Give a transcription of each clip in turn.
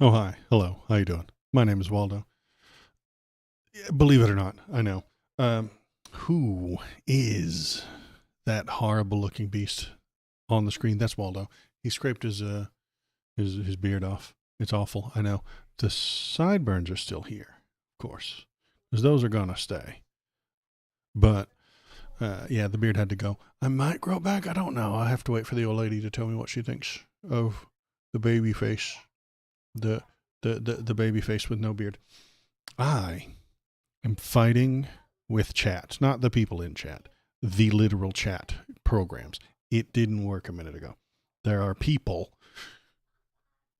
Oh, hi. Hello. How you doing? My name is Waldo. Believe it or not, I know. Um, who is that horrible looking beast on the screen? That's Waldo. He scraped his beard off. It's awful. I know. The sideburns are still here, of course, because those are gonna stay. But yeah, the beard had to go. I might grow back. I don't know. I have to wait for the old lady to tell me what she thinks of the baby face. The the baby face with no beard. I am fighting with chat, not the people in chat, the literal chat programs. It didn't work a minute ago. There are people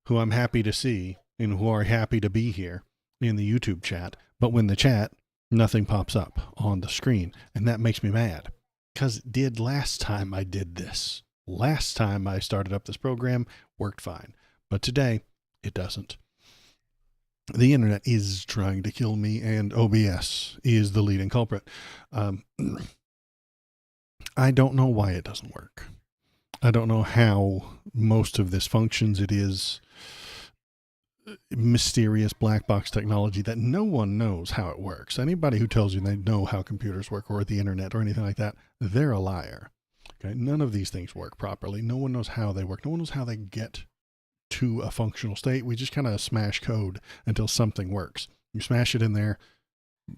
who I'm happy to see and who are happy to be here in the YouTube chat, but when the chat, nothing pops up on the screen, and that makes me mad because it did last time I did this. Last time I started up this program, worked fine, but today it doesn't. The internet is trying to kill me, and OBS is the leading culprit. I don't know why it doesn't work. I don't know how most of this functions. It is mysterious black box technology that no one knows how it works. Anybody who tells you they know how computers work or the internet or anything like that, they're a liar. Okay, none of these things work properly. No one knows how they work. No one knows how they get to a functional state. We just kind of smash code until something works. You smash it in there.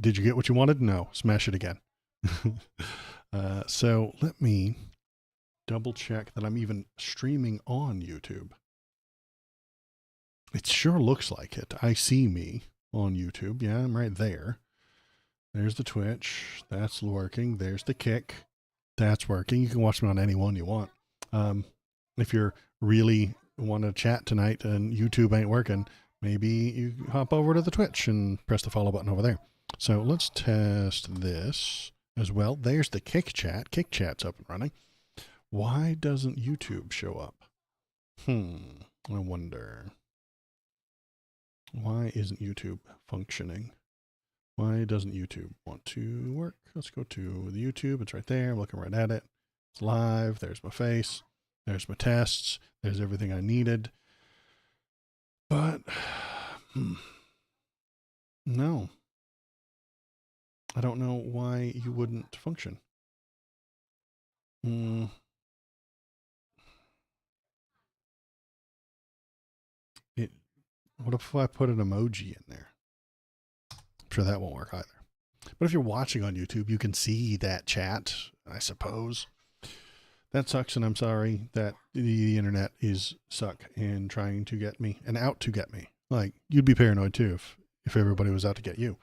Did you get what you wanted? No. Smash it again. So let me double check that I'm even streaming on YouTube. It sure looks like it. I see me on YouTube. Yeah, I'm right there. There's the Twitch. That's working. There's the Kick. That's working. You can watch me on any one you want. If you're really want to chat tonight and YouTube ain't working, maybe you hop over to the Twitch and press the follow button over there. So let's test this as well. There's the Kick Chat. Kick Chat's up and running. Why doesn't YouTube show up? I wonder. Why isn't YouTube functioning? Why doesn't YouTube want to work? Let's go to the YouTube. It's right there. I'm looking right at it. It's live. There's my face. There's my tests. There's everything I needed. But, no. I don't know why you wouldn't function. What if I put an emoji in there? I'm sure that won't work either. But if you're watching on YouTube, you can see that chat, I suppose. That sucks, and I'm sorry that the internet is suck and trying to get me and out to get me. Like, you'd be paranoid too if everybody was out to get you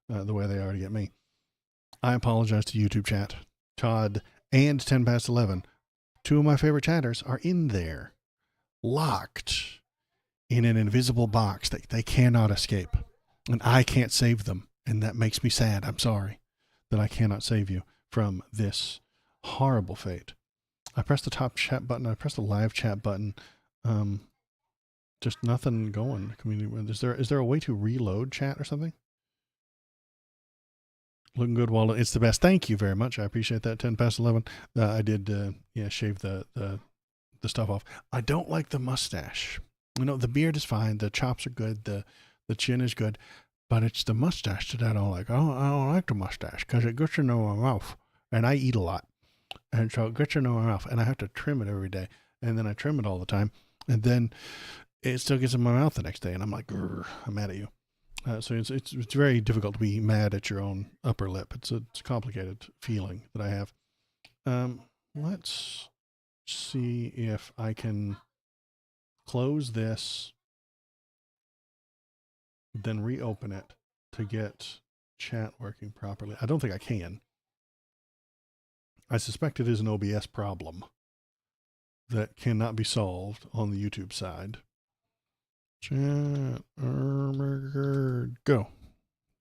the way they are to get me. I apologize to YouTube chat. Todd and 10 past 11, two of my favorite chatters, are in there, locked in an invisible box that they cannot escape. And I can't save them. And that makes me sad. I'm sorry that I cannot save you from this horrible fate. I pressed the top chat button. I pressed the live chat button. Just nothing going. Is there a way to reload chat or something? Looking good, Waldo. It's the best. Thank you very much. I appreciate that. 10 past 11. I did, shave the stuff off. I don't like the mustache. The beard is fine. The chops are good. The chin is good. But it's the mustache that I don't like. I don't like the mustache because it gets into my mouth. And I eat a lot. And so it gets into my mouth. And I have to trim it every day. And then I trim it all the time. And then it still gets in my mouth the next day. And I'm like, I'm mad at you. So it's very difficult to be mad at your own upper lip. It's a complicated feeling that I have. Let's see if I can close this, then reopen it to get chat working properly. I don't think I can. I suspect it is an OBS problem that cannot be solved on the YouTube side. Chat, go.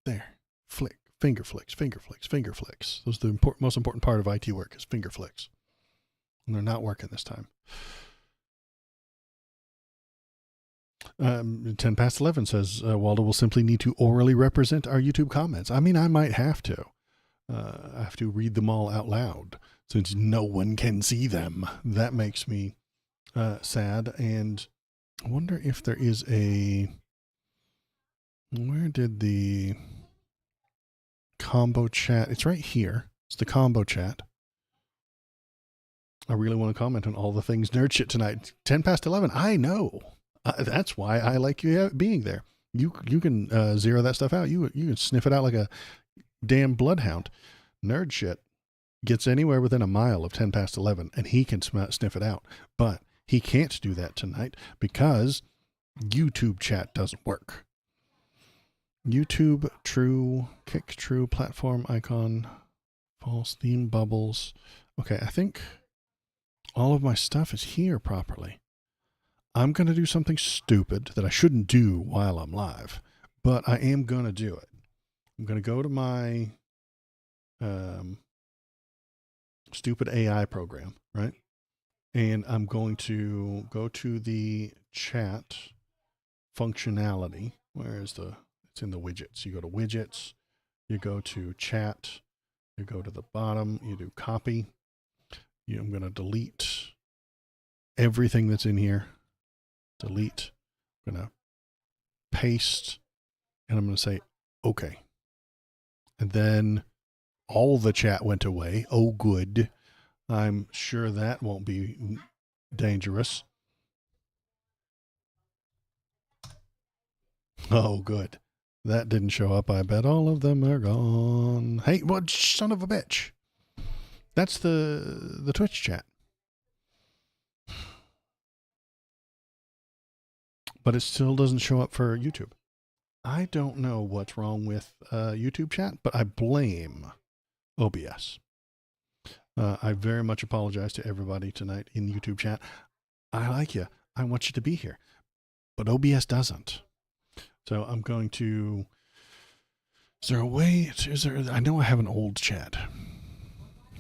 There. Flick. Finger flicks, finger flicks, finger flicks. Those are the most important part of IT work is finger flicks. And they're not working this time. 10 past 11 says Waldo will simply need to orally represent our YouTube comments. I mean, I might have to. I have to read them all out loud since no one can see them. That makes me sad. And I wonder if there is a Where did the combo chat? It's right here. It's the combo chat. I really want to comment on all the things nerd shit tonight. 10 past 11. I know. That's why I like you being there. You can zero that stuff out. You can sniff it out like a damn bloodhound. Nerd shit gets anywhere within a mile of 10 past 11, and he can sniff it out. But he can't do that tonight because YouTube chat doesn't work. YouTube, true, kick, true, platform icon, false, theme bubbles. Okay, I think all of my stuff is here properly. I'm going to do something stupid that I shouldn't do while I'm live, but I am going to do it. I'm going to go to my stupid AI program, right? And I'm going to go to the chat functionality. Where is it's in the widgets. You go to widgets, you go to chat, you go to the bottom, you do copy. I'm going to delete everything that's in here. Delete. I'm going to paste, and I'm going to say, okay. And then all the chat went away. Oh, good. I'm sure that won't be dangerous. Oh, good. That didn't show up. I bet all of them are gone. Hey, what son of a bitch. That's the Twitch chat. But it still doesn't show up for YouTube. I don't know what's wrong with YouTube chat, but I blame OBS. I very much apologize to everybody tonight in YouTube chat. I like you. I want you to be here. But OBS doesn't. So I'm going to... Is there a way? I know I have an old chat.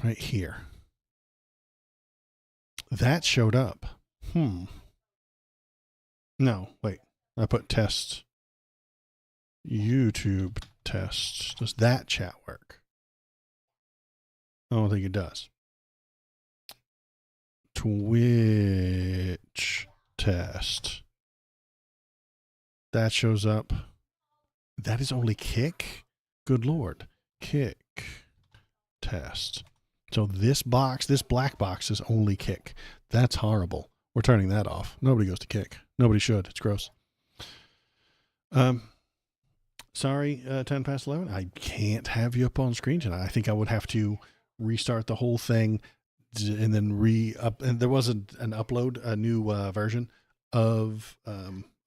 Right here. That showed up. No, wait. I put test. YouTube test. Does that chat work? I don't think it does. Twitch test. That shows up. That is only Kick? Good Lord. Kick test. So this box, this black box is only Kick. That's horrible. We're turning that off. Nobody goes to Kick. Nobody should. It's gross. Sorry, 10 past 11. I can't have you up on screen tonight. I think I would have to restart the whole thing and then and there wasn't an upload, a new version of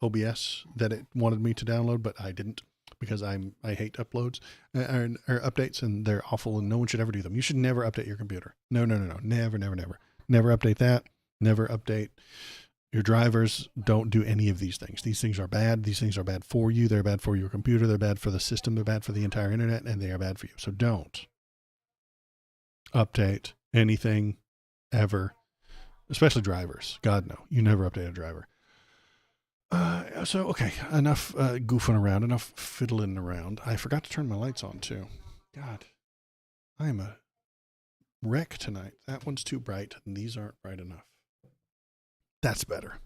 OBS that it wanted me to download, but I didn't because I hate uploads or updates, and they're awful, and no one should ever do them. You should never update your computer. No. Never. Never update that. Never update your drivers. Don't do any of these things. These things are bad. These things are bad for you. They're bad for your computer. They're bad for the system. They're bad for the entire internet, and they are bad for you. So don't update anything ever, especially drivers. God, no. You never update a driver. So, okay, enough goofing around, enough fiddling around. I forgot to turn my lights on, too. God, I am a wreck tonight. That one's too bright, and these aren't bright enough. That's better.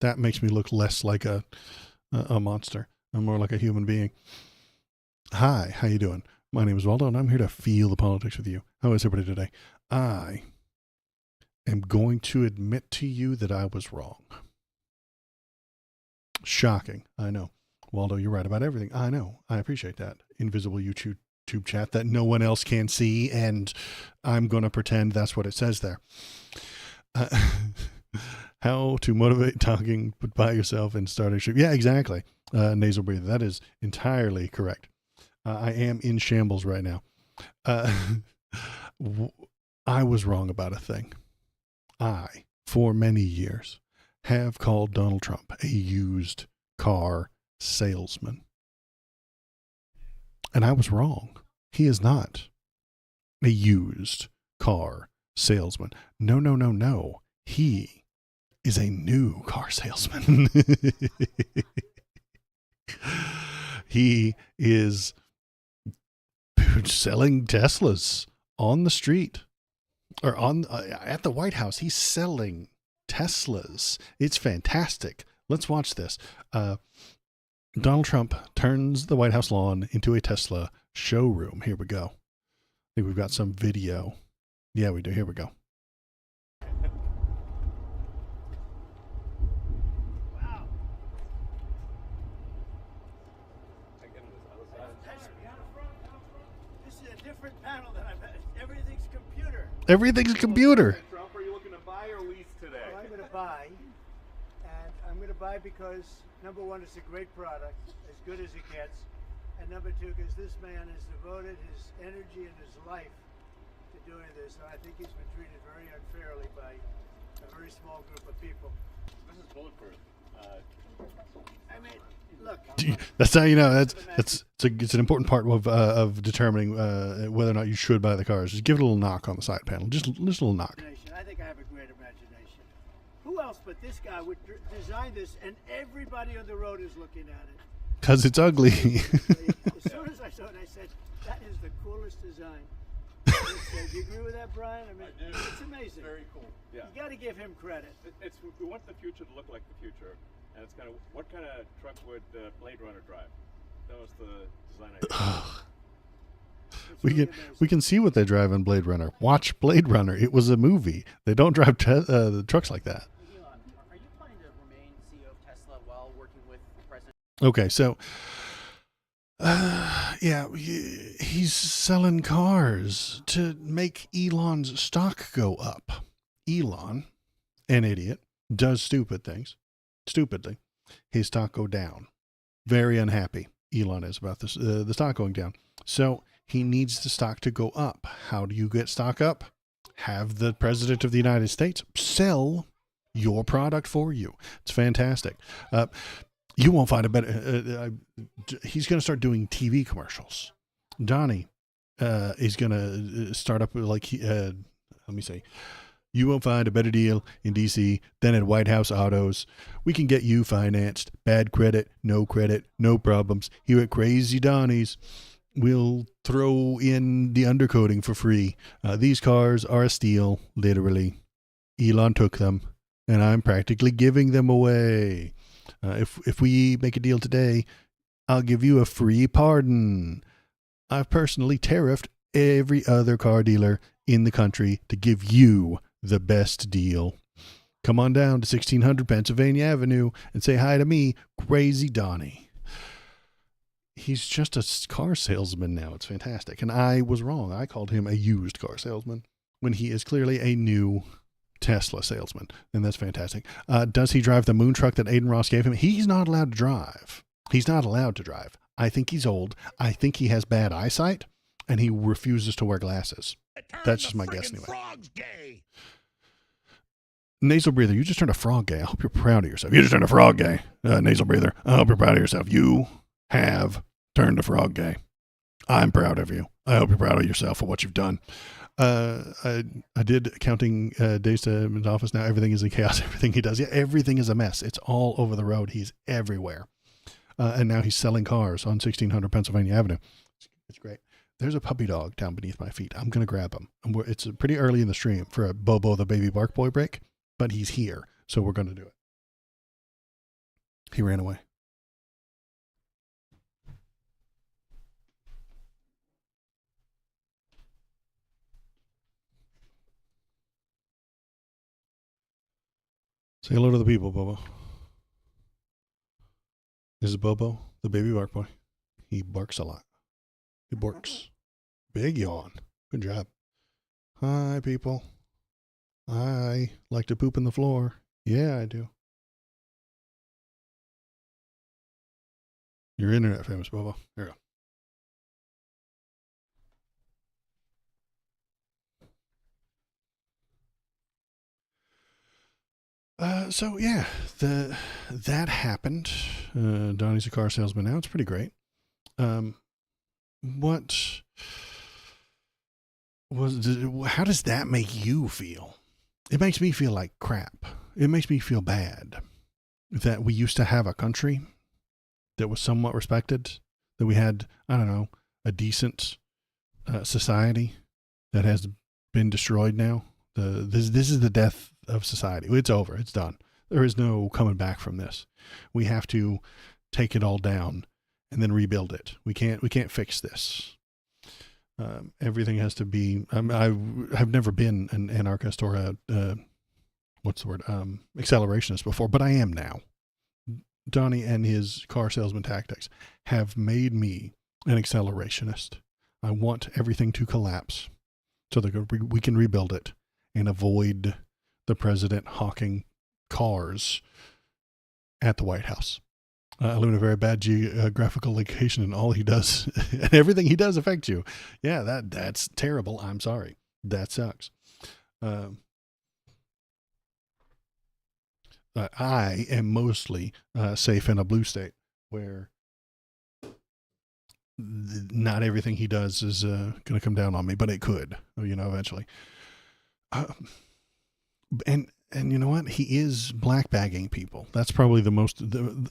That makes me look less like a monster and more like a human being. Hi, how you doing? My name is Waldo, and I'm here to feel the politics with you. How is everybody today? I am going to admit to you that I was wrong. Shocking. I know. Waldo, you're right about everything. I know. I appreciate that. Invisible YouTube chat that no one else can see, and I'm going to pretend that's what it says there. How to motivate talking by yourself and start a show. Yeah, exactly. Nasal breathing. That is entirely correct. I am in shambles right now. I was wrong about a thing. I, for many years, have called Donald Trump a used car salesman. And I was wrong. He is not a used car salesman. No. He is a new car salesman. He is selling Teslas on the street or on at the White House. He's selling Teslas. It's fantastic. Let's watch this. Donald Trump turns the White House lawn into a Tesla showroom. Here we go. I think we've got some video. Yeah, we do. Here we go. Wow. This is a different panel than I've had. Everything's computer. Everything's computer. Trump, are you looking to buy or lease today? Well, I'm going to buy, and I'm going to buy because number one, it's a great product, as good as it gets, and number two, because this man has devoted his energy and his life to doing this, and I think he's been treated very unfairly by a very small group of people. This is bulletproof. I mean, look. That's how you know it's an important part of determining whether or not you should buy the cars. Just give it a little knock on the side panel. Just a little knock. I think I have a great imagination. Who else but this guy would design this, and everybody on the road is looking at it? Because it's ugly. As soon as I saw it, I said, that is the coolest design. Do you agree with that, Brian? I mean, I do. It's amazing. Very cool. Yeah. You got to give him credit. We want the future to look like the future, and it's kind of what kind of truck would Blade Runner drive? That was the design idea. We can see what they drive in Blade Runner. Watch Blade Runner. It was a movie. They don't drive the trucks like that. Elon, are you planning to remain CEO of Tesla while working with the president? Okay, so yeah, he's selling cars to make Elon's stock go up. Elon, an idiot, does stupid things. Stupidly, his stock go down. Very unhappy Elon is about this, the stock going down. So he needs the stock to go up. How do you get stock up? Have the president of the United States sell your product for you. It's fantastic. You won't find a better. He's going to start doing TV commercials. Donnie is going to start up like let me say. You won't find a better deal in DC than at White House Autos. We can get you financed. Bad credit, no problems. Here at Crazy Donnie's, we'll throw in the undercoating for free. These cars are a steal, literally. Elon took them, and I'm practically giving them away. If we make a deal today, I'll give you a free pardon. I've personally tariffed every other car dealer in the country to give you the best deal. Come on down to 1600 Pennsylvania Avenue and say hi to me, Crazy Donnie. He's just a car salesman now. It's fantastic. And I was wrong. I called him a used car salesman when he is clearly a new Tesla salesman. And that's fantastic. Does he drive the moon truck that Aiden Ross gave him? He's not allowed to drive. He's not allowed to drive. I think he's old. I think he has bad eyesight, and he refuses to wear glasses. That's just my guess anyway. Frog's gay. Nasal breather, you just turned a frog gay. I hope you're proud of yourself. You just turned a frog gay. Nasal breather, I hope you're proud of yourself. You have turned a frog gay. I'm proud of you. I hope you're proud of yourself for what you've done. I did counting days to his office. Now everything is in chaos. Everything he does. Yeah, everything is a mess. It's all over the road. He's everywhere. And now he's selling cars on 1600 Pennsylvania Avenue. It's great. There's a puppy dog down beneath my feet. I'm going to grab him. It's pretty early in the stream for a Bobo the Baby Bark Boy break, but he's here, so we're going to do it. He ran away. Say hello to the people, Bobo. This is Bobo, the baby bark boy. He barks a lot. He barks. Big yawn. Good job. Hi, people. I like to poop in the floor. Yeah, I do. You're internet famous, Bobo. Here you go. So yeah, that happened. Donnie's a car salesman now. It's pretty great. How does that make you feel? It makes me feel like crap. It makes me feel bad that we used to have a country that was somewhat respected, that we had, I don't know, a decent society that has been destroyed now. This is the death of society. It's over. It's done. There is no coming back from this. We have to take it all down and then rebuild it. We can't fix this. Everything has to be. I have never been an anarchist or a accelerationist before, but I am now. Donnie and his car salesman tactics have made me an accelerationist. I want everything to collapse so that we can rebuild it and avoid the president hawking cars at the White House. I live in a very bad geographical location, and all he does and everything he does affects you. Yeah, that's terrible. I'm sorry. That sucks. I am mostly safe in a blue state where not everything he does is going to come down on me, but it could, eventually. And you know what? He is black bagging people. That's probably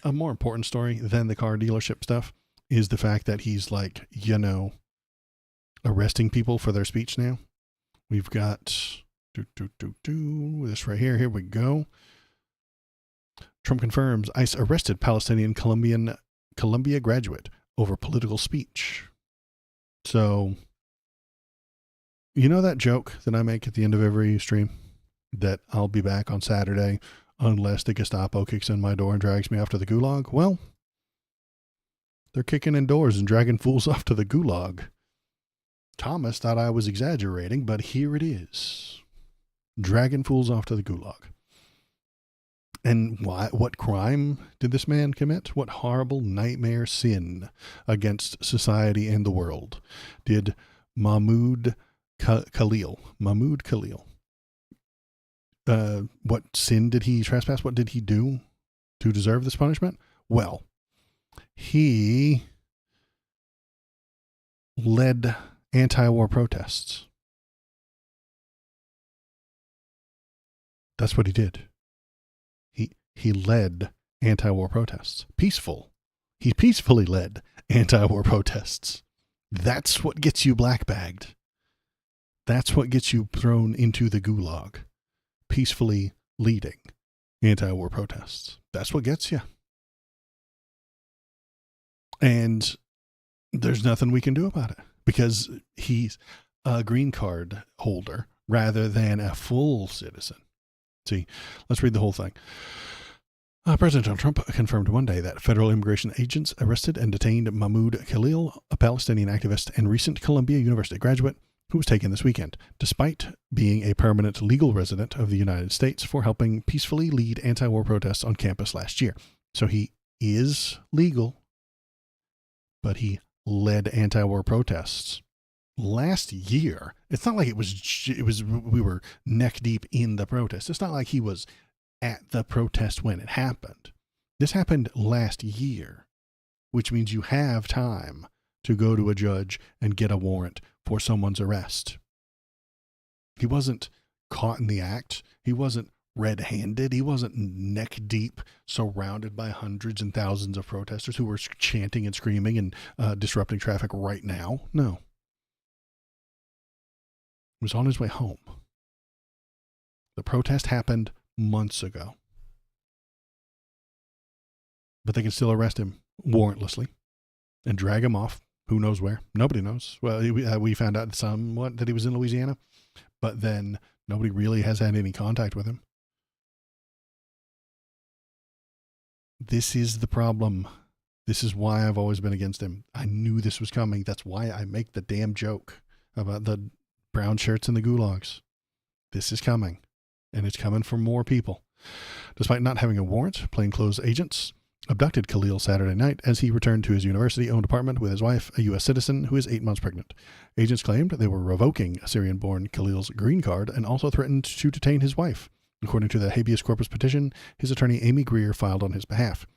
a more important story than the car dealership stuff is the fact that he's like, arresting people for their speech now. We've got this right here. Here we go. Trump confirms ICE arrested Palestinian Columbia graduate over political speech. So, that joke that I make at the end of every stream? That I'll be back on Saturday unless the Gestapo kicks in my door and drags me off to the gulag. Well, they're kicking in doors and dragging fools off to the gulag. Thomas thought I was exaggerating, but here it is. Dragging fools off to the gulag. And what crime did this man commit? What horrible nightmare sin against society and the world did Mahmoud Khalil, what sin did he trespass? What did he do to deserve this punishment? Well, he led anti-war protests. That's what he did. He led anti-war protests. He peacefully led anti-war protests. That's what gets you black-bagged. That's what gets you thrown into the gulag. Peacefully leading anti-war protests. That's what gets you. And there's nothing we can do about it because he's a green card holder rather than a full citizen. See, let's read the whole thing. President Donald Trump confirmed Monday that federal immigration agents arrested and detained Mahmoud Khalil, a Palestinian activist and recent Columbia University graduate who was taken this weekend, despite being a permanent legal resident of the United States for helping peacefully lead anti-war protests on campus last year. So he is legal, but he led anti-war protests last year. It's not like we were neck deep in the protest. It's not like he was at the protest when it happened. This happened last year, which means you have time to go to a judge and get a warrant for someone's arrest. He wasn't caught in the act. He wasn't red-handed. He wasn't neck deep, surrounded by hundreds and thousands of protesters who were chanting and screaming and disrupting traffic right now. No. He was on his way home. The protest happened months ago. But they can still arrest him warrantlessly and drag him off. Who knows where? Nobody knows. Well, we found out somewhat that he was in Louisiana, but then nobody really has had any contact with him. This is the problem. This is why I've always been against him. I knew this was coming. That's why I make the damn joke about the brown shirts and the gulags. This is coming, and it's coming for more people. Despite not having a warrant, plainclothes agents abducted Khalil Saturday night as he returned to his university-owned apartment with his wife, a U.S. citizen who is 8 months pregnant. Agents claimed they were revoking Syrian-born Khalil's green card and also threatened to detain his wife. According to the habeas corpus petition, his attorney Amy Greer filed on his behalf.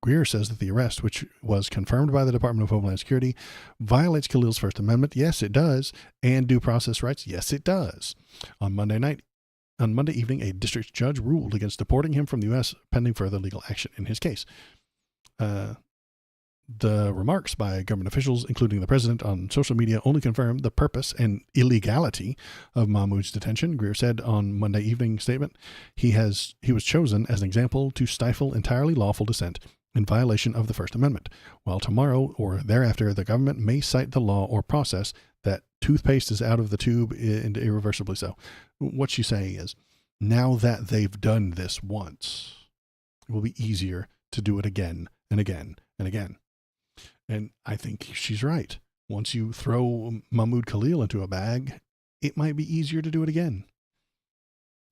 Greer says that the arrest, which was confirmed by the Department of Homeland Security, violates Khalil's First Amendment. Yes, it does. And due process rights. Yes, it does. On Monday evening, a district judge ruled against deporting him from the U.S. pending further legal action in his case. The remarks by government officials, including the president on social media, only confirmed the purpose and illegality of Mahmoud's detention. Greer said on Monday evening statement, he was chosen as an example to stifle entirely lawful dissent in violation of the First Amendment. While tomorrow or thereafter, the government may cite the law or process that toothpaste is out of the tube and irreversibly so. What she's saying is, now that they've done this once, it will be easier to do it again and again and again. And I think she's right. Once you throw Mahmoud Khalil into a bag, it might be easier to do it again.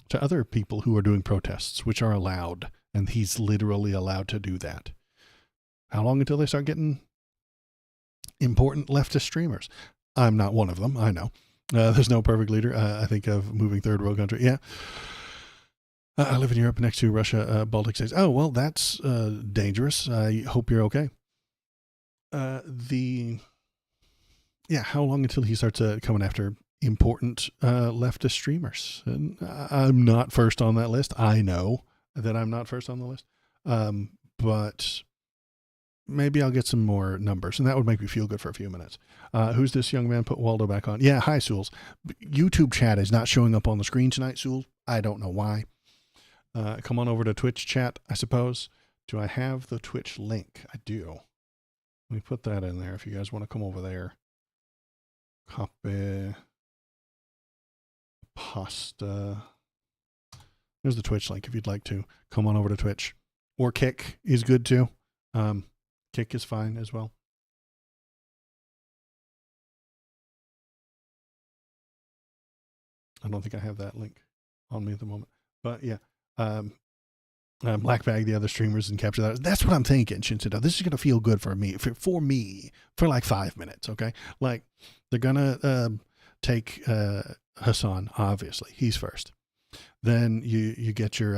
To other people who are doing protests, which are allowed, and he's literally allowed to do that. How long until they start getting important leftist streamers? I'm not one of them, I know. There's no perfect leader. I think of moving third world country. Yeah. I live in Europe next to Russia, Baltic states. Oh, well, that's dangerous. I hope you're okay. How long until he starts coming after important leftist streamers? And I'm not first on that list. I know that I'm not first on the list. But maybe I'll get some more numbers, and that would make me feel good for a few minutes. Who's this young man? Put Waldo back on. Yeah, hi, Sewells. YouTube chat is not showing up on the screen tonight, Sewell. I don't know why. Come on over to Twitch chat, I suppose. Do I have the Twitch link? I do. Let me put that in there if you guys want to come over there. Copy. Pasta. There's the Twitch link if you'd like to. Come on over to Twitch. Or Kick is good too. Kick is fine as well. I don't think I have that link on me at the moment. But yeah. Black Bag, the other streamers, and capture that. That's what I'm thinking, Shinsedo. This is going to feel good for me, for like 5 minutes, okay? Like, they're going to take Hassan, obviously. He's first. Then you get your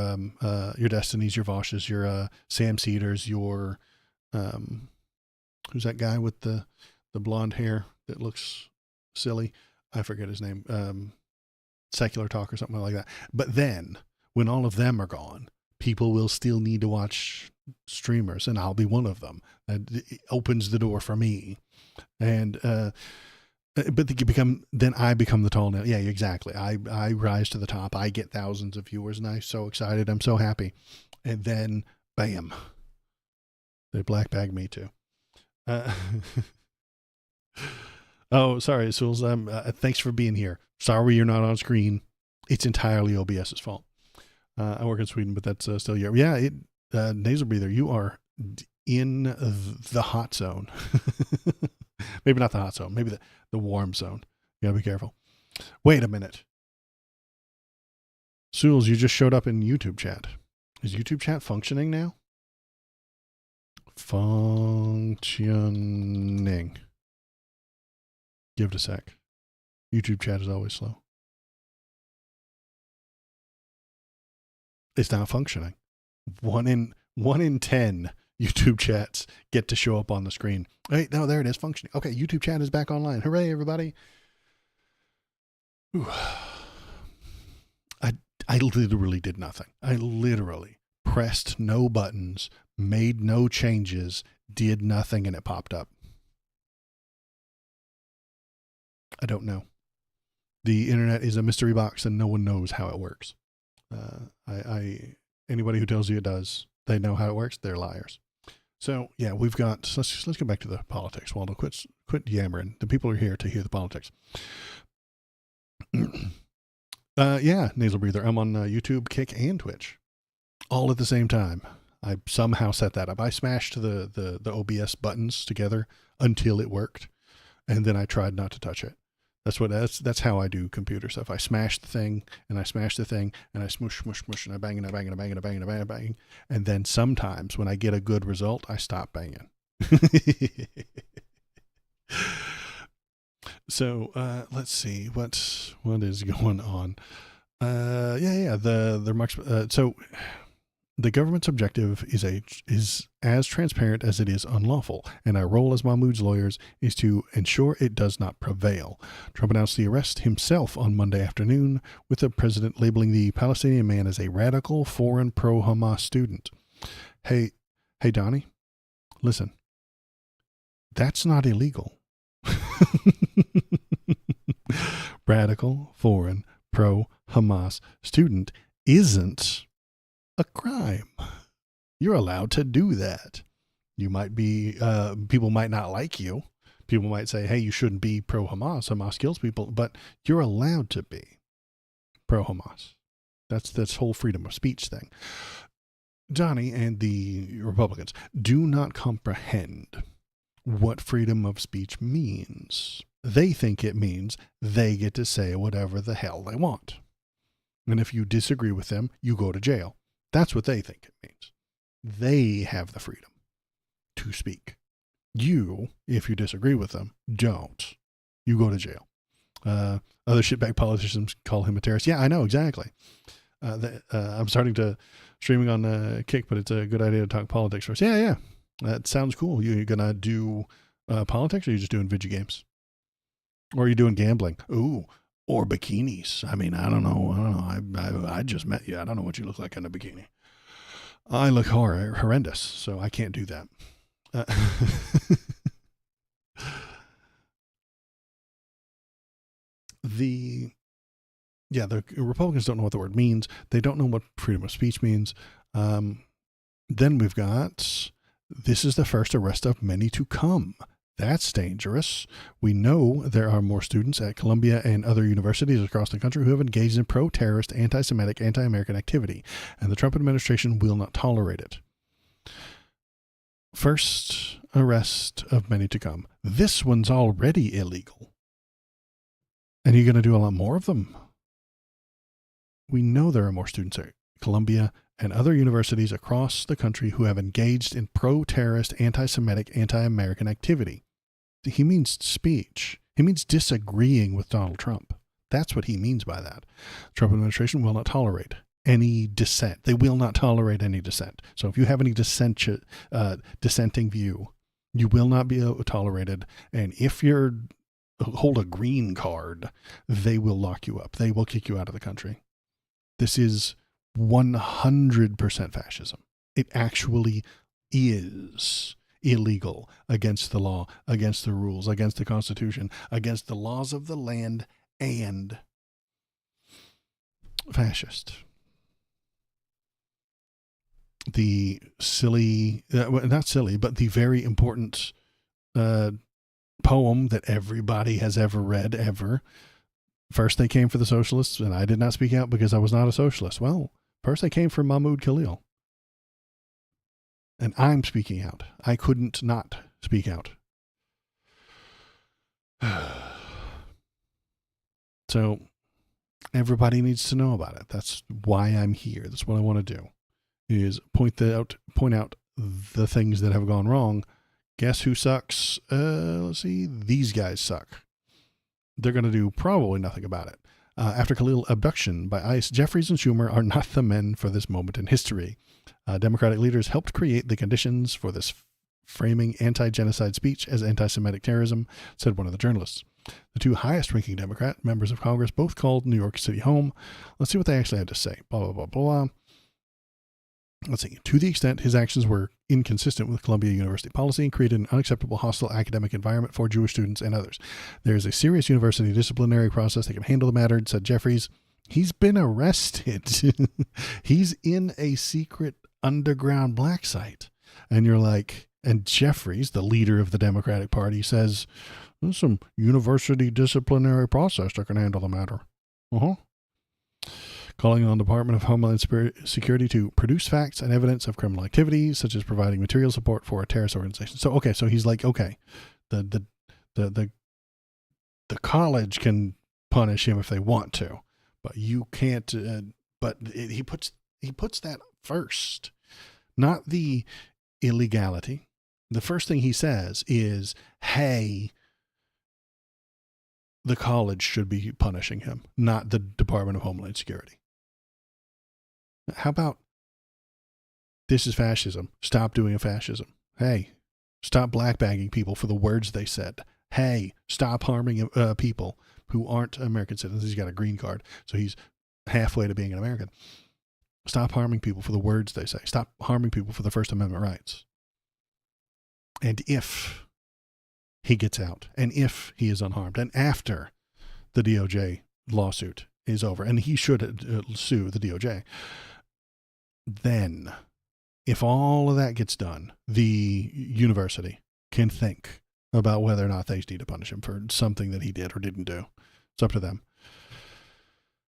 Destinies, your Voshes, your Sam Cedars, your, who's that guy with the blonde hair that looks silly? I forget his name. Secular Talk or something like that. But then, when all of them are gone, people will still need to watch streamers, and I'll be one of them. It opens the door for me. And, but then I become the tall nail. Yeah, exactly. I rise to the top. I get thousands of viewers, and I'm so excited. I'm so happy. And then, bam, they black bag me too. Oh, sorry, Sewells. Thanks for being here. Sorry you're not on screen. It's entirely OBS's fault. I work in Sweden, but that's still here. Yeah, nasal breather, you are in the hot zone. Maybe not the hot zone. Maybe the warm zone. You gotta be careful. Wait a minute. Sewells, you just showed up in YouTube chat. Is YouTube chat functioning now? Functioning. Give it a sec. YouTube chat is always slow. It's not functioning. One in 10 YouTube chats get to show up on the screen. Hey, no, there it is, functioning. Okay, YouTube chat is back online. Hooray, everybody. Ooh. I literally did nothing. I literally pressed no buttons, made no changes, did nothing, and it popped up. I don't know. The internet is a mystery box, and no one knows how it works. Anybody who tells you it does, they know how it works, they're liars. So yeah, we've got, let's get back to the politics. Waldo, quit yammering. The people are here to hear the politics. Yeah, nasal breather. I'm on YouTube, Kick, and Twitch, all at the same time. I somehow set that up. I smashed the OBS buttons together until it worked, and then I tried not to touch it. That's how I do computer stuff. I smash the thing, and I smash the thing, and I smush, and I bang, and I bang, and I bang, and I bang, and I bang, and I bang. And then sometimes when I get a good result, I stop banging. So let's see what is going on. So the government's objective is as transparent as it is unlawful, and our role as Mahmoud's lawyers is to ensure it does not prevail. Trump announced the arrest himself on Monday afternoon, with the president labeling the Palestinian man as a radical, foreign, pro-Hamas student. Hey, Donnie, listen, that's not illegal. Radical, foreign, pro-Hamas student isn't a crime. You're allowed to do that. You might be, people might not like you. People might say, hey, you shouldn't be pro-Hamas. Hamas kills people, but you're allowed to be pro-Hamas. That's this whole freedom of speech thing. Johnny and the Republicans do not comprehend what freedom of speech means. They think it means they get to say whatever the hell they want. And if you disagree with them, you go to jail. That's what they think it means. They have the freedom to speak. You, if you disagree with them, don't. You go to jail. Other shitbag politicians call him a terrorist. Yeah, I know, exactly. I'm starting to streaming on Kick, but it's a good idea to talk politics first. Yeah. That sounds cool. You're going to do politics, or are you just doing video games? Or are you doing gambling? Ooh, or bikinis. I mean, I don't know. I just met you. I don't know what you look like in a bikini. I look horrendous, so I can't do that. The Republicans don't know what the word means. They don't know what freedom of speech means. Then we've got, this is the first arrest of many to come. That's dangerous. We know there are more students at Columbia and other universities across the country who have engaged in pro-terrorist, anti-Semitic, anti-American activity, and the Trump administration will not tolerate it. First arrest of many to come. This one's already illegal. And you're going to do a lot more of them. We know there are more students at Columbia and other universities across the country who have engaged in pro-terrorist, anti-Semitic, anti-American activity. He means speech. He means disagreeing with Donald Trump. That's what he means by that. The Trump administration will not tolerate any dissent. They will not tolerate any dissent. So if you have any dissenting view, you will not be tolerated. And if you hold a green card, they will lock you up. They will kick you out of the country. This is 100% fascism. It actually is illegal, against the law, against the rules, against the Constitution, against the laws of the land, and fascist. The silly, not silly, but the very important poem that everybody has ever read, ever. First they came for the socialists, and I did not speak out because I was not a socialist. Well, first they came for Mahmoud Khalil. And I'm speaking out. I couldn't not speak out. So everybody needs to know about it. That's why I'm here. That's what I want to do, is point out the things that have gone wrong. Guess who sucks? Let's see. These guys suck. They're going to do probably nothing about it. After Khalil abduction by ICE, Jeffries and Schumer are not the men for this moment in history. Democratic leaders helped create the conditions for this framing anti-genocide speech as anti-Semitic terrorism, said one of the journalists. The two highest-ranking Democrat members of Congress both called New York City home. Let's see what they actually had to say. Blah, blah, blah, blah. Let's see. To the extent his actions were inconsistent with Columbia University policy and created an unacceptable hostile academic environment for Jewish students and others. There is a serious university disciplinary process that can handle the matter, said Jeffries. He's been arrested. He's in a secret underground black site. And you're like, and Jeffries, the leader of the Democratic Party, says, there's some university disciplinary process that can handle the matter. Calling on the Department of Homeland Security to produce facts and evidence of criminal activities, such as providing material support for a terrorist organization. So, okay, so he's like, okay, the college can punish him if they want to, but you can't. He puts that first, not the illegality. The first thing he says is, hey, the college should be punishing him, not the Department of Homeland Security. How about, this is fascism. Stop doing a fascism. Hey, stop blackbagging people for the words they said. Hey, stop harming people who aren't American citizens. He's got a green card, so he's halfway to being an American. Stop harming people for the words they say. Stop harming people for the First Amendment rights. And if he gets out, and if he is unharmed, and after the DOJ lawsuit is over, and he should sue the DOJ, then if all of that gets done, the university can think about whether or not they need to punish him for something that he did or didn't do. It's up to them.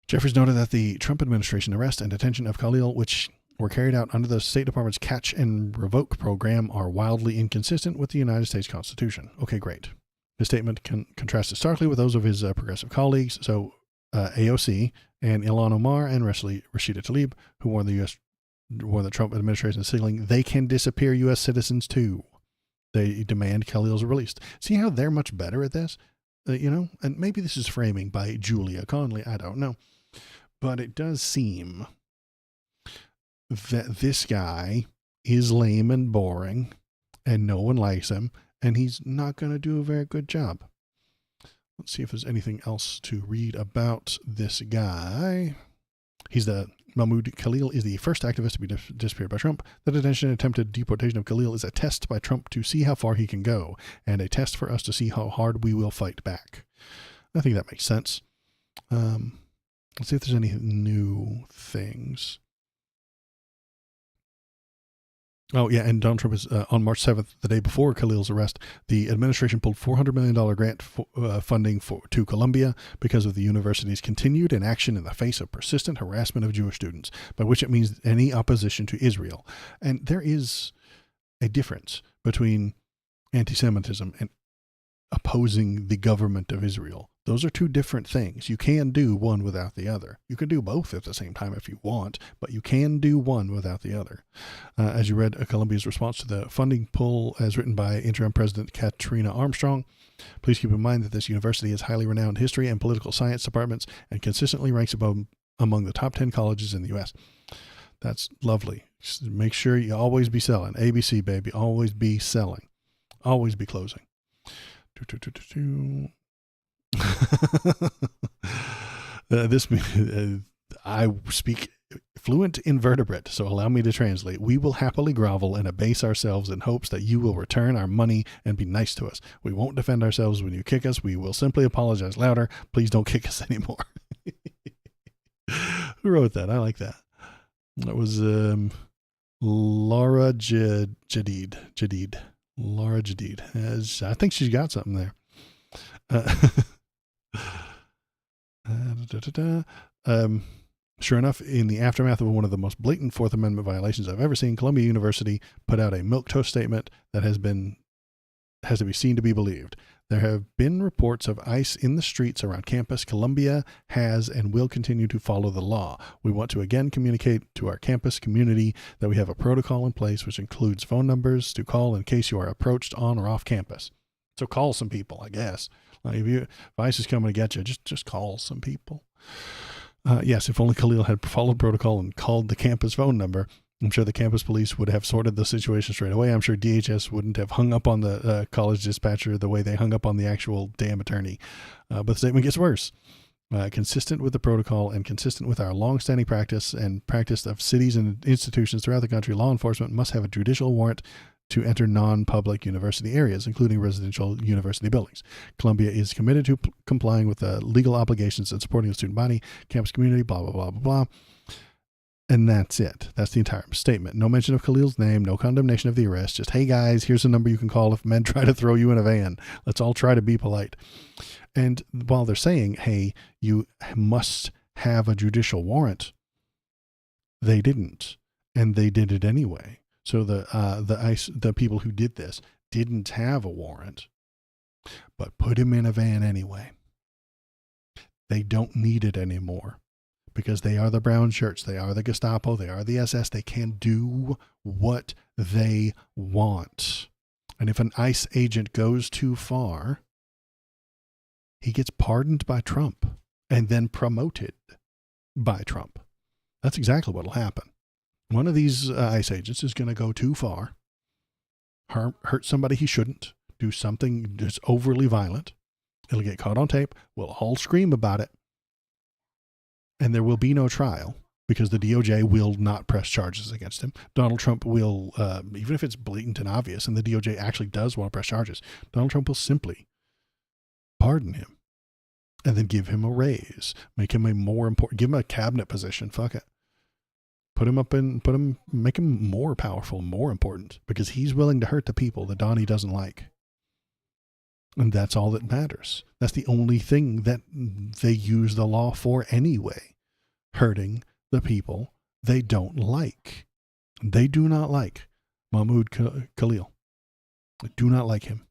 Jeffries noted that the Trump administration arrest and detention of Khalil, which were carried out under the State Department's catch and revoke program, are wildly inconsistent with the United States Constitution. Okay, great. His statement contrasted starkly with those of his progressive colleagues. So AOC and Ilhan Omar and Rashida Tlaib, who warned the Trump administration, signaling they can disappear U.S. citizens too. They demand Khalil's released. See how they're much better at this? And maybe this is framing by Julia Conley. I don't know. But it does seem that this guy is lame and boring and no one likes him, and he's not going to do a very good job. Let's see if there's anything else to read about this guy. Mahmoud Khalil is the first activist to be disappeared by Trump. The detention and attempted deportation of Khalil is a test by Trump to see how far he can go, and a test for us to see how hard we will fight back. I think that makes sense. Let's see if there's any new things. Oh, yeah, and Donald Trump is, on March 7th, the day before Khalil's arrest, the administration pulled $400 million grant funding to Columbia because of the university's continued inaction in the face of persistent harassment of Jewish students, by which it means any opposition to Israel. And there is a difference between anti-Semitism and opposing the government of Israel. Those are two different things. You can do one without the other. You can do both at the same time if you want, but you can do one without the other. As you read Columbia's response to the funding pull as written by interim President Katrina Armstrong, please keep in mind that this university has highly renowned history and political science departments and consistently ranks among the top 10 colleges in the U.S. That's lovely. Just make sure you always be selling. ABC, baby. Always be selling. Always be closing. I speak fluent invertebrate, so allow me to translate. We will happily grovel and abase ourselves in hopes that you will return our money and be nice to us. We won't defend ourselves when you kick us. We will simply apologize louder. Please don't kick us anymore. Who wrote that? I like that. That was Laura Jadid. Laura Jadid. I think she's got something there. Sure enough, in the aftermath of one of the most blatant Fourth Amendment violations I've ever seen, Columbia University put out a milquetoast statement that has to be seen to be believed. There have been reports of ICE in the streets around campus. Columbia has and will continue to follow the law. We want to again communicate to our campus community that we have a protocol in place which includes phone numbers to call in case you are approached on or off campus. So call some people, I guess. Like if ICE is coming to get you, just call some people. Yes, if only Khalil had followed protocol and called the campus phone number, I'm sure the campus police would have sorted the situation straight away. I'm sure DHS wouldn't have hung up on the college dispatcher the way they hung up on the actual damn attorney. But the statement gets worse. Consistent with the protocol and consistent with our longstanding practice and practice of cities and institutions throughout the country, law enforcement must have a judicial warrant to enter non-public university areas, including residential university buildings. Columbia is committed to complying with the legal obligations and supporting the student body, campus community, blah, blah, blah, blah, blah. And that's it. That's the entire statement. No mention of Khalil's name, no condemnation of the arrest. Just, hey guys, here's a number you can call if men try to throw you in a van. Let's all try to be polite. And while they're saying, hey, you must have a judicial warrant, they didn't. And they did it anyway. So the people who did this didn't have a warrant, but put him in a van anyway. They don't need it anymore because they are the brown shirts. They are the Gestapo. They are the SS. They can do what they want. And if an ICE agent goes too far, he gets pardoned by Trump and then promoted by Trump. That's exactly what will happen. One of these ICE agents is going to go too far, hurt somebody he shouldn't, do something that's overly violent. It'll get caught on tape. We'll all scream about it. And there will be no trial because the DOJ will not press charges against him. Donald Trump will, even if it's blatant and obvious, and the DOJ actually does want to press charges, Donald Trump will simply pardon him and then give him a raise, make him a more important, give him a cabinet position. Fuck it. Make him more powerful, more important, because he's willing to hurt the people that Donnie doesn't like. And that's all that matters. That's the only thing that they use the law for anyway. Hurting the people they don't like. They do not like Mahmoud Khalil. They do not like him.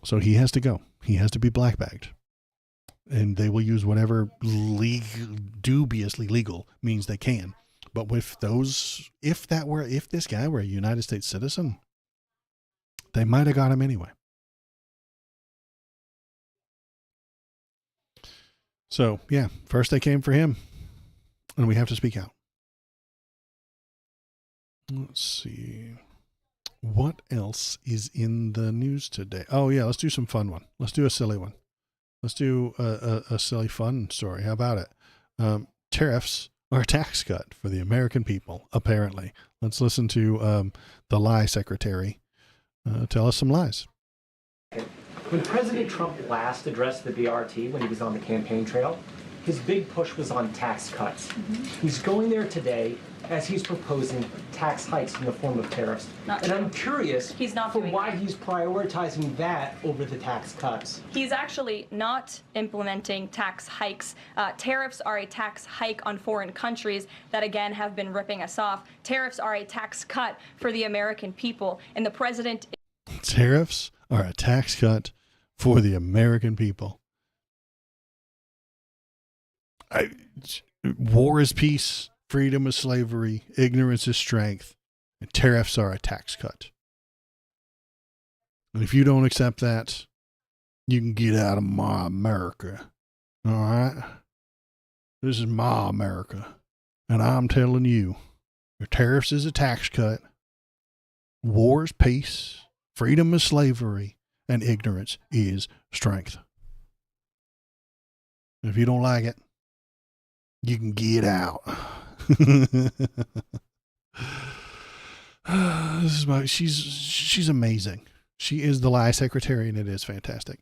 So he has to go. He has to be blackbagged. And they will use whatever dubiously legal means they can. But with those, if this guy were a United States citizen, they might have got him anyway. So, yeah, first they came for him, and we have to speak out. Let's see. What else is in the news today? Oh, yeah, let's do some fun one. Let's do a silly one. Let's do a silly fun story. How about it? Tariffs are a tax cut for the American people, apparently. Let's listen to the lie secretary tell us some lies. When President Trump last addressed the BRT when he was on the campaign trail, his big push was on tax cuts. He's going there today as he's proposing tax hikes in the form of tariffs. And I'm curious for why he's prioritizing that over the tax cuts. He's actually not implementing tax hikes. Tariffs are a tax hike on foreign countries that, again, have been ripping us off. Tariffs are a tax cut for the American people, and the president... Tariffs are a tax cut for the American people. War is peace. Freedom is slavery, ignorance is strength, and tariffs are a tax cut. And if you don't accept that, you can get out of my America. All right? This is my America. And I'm telling you, your tariffs is a tax cut, war is peace, freedom is slavery, and ignorance is strength. And if you don't like it, you can get out. She's amazing. She is the lie secretary, and it is fantastic.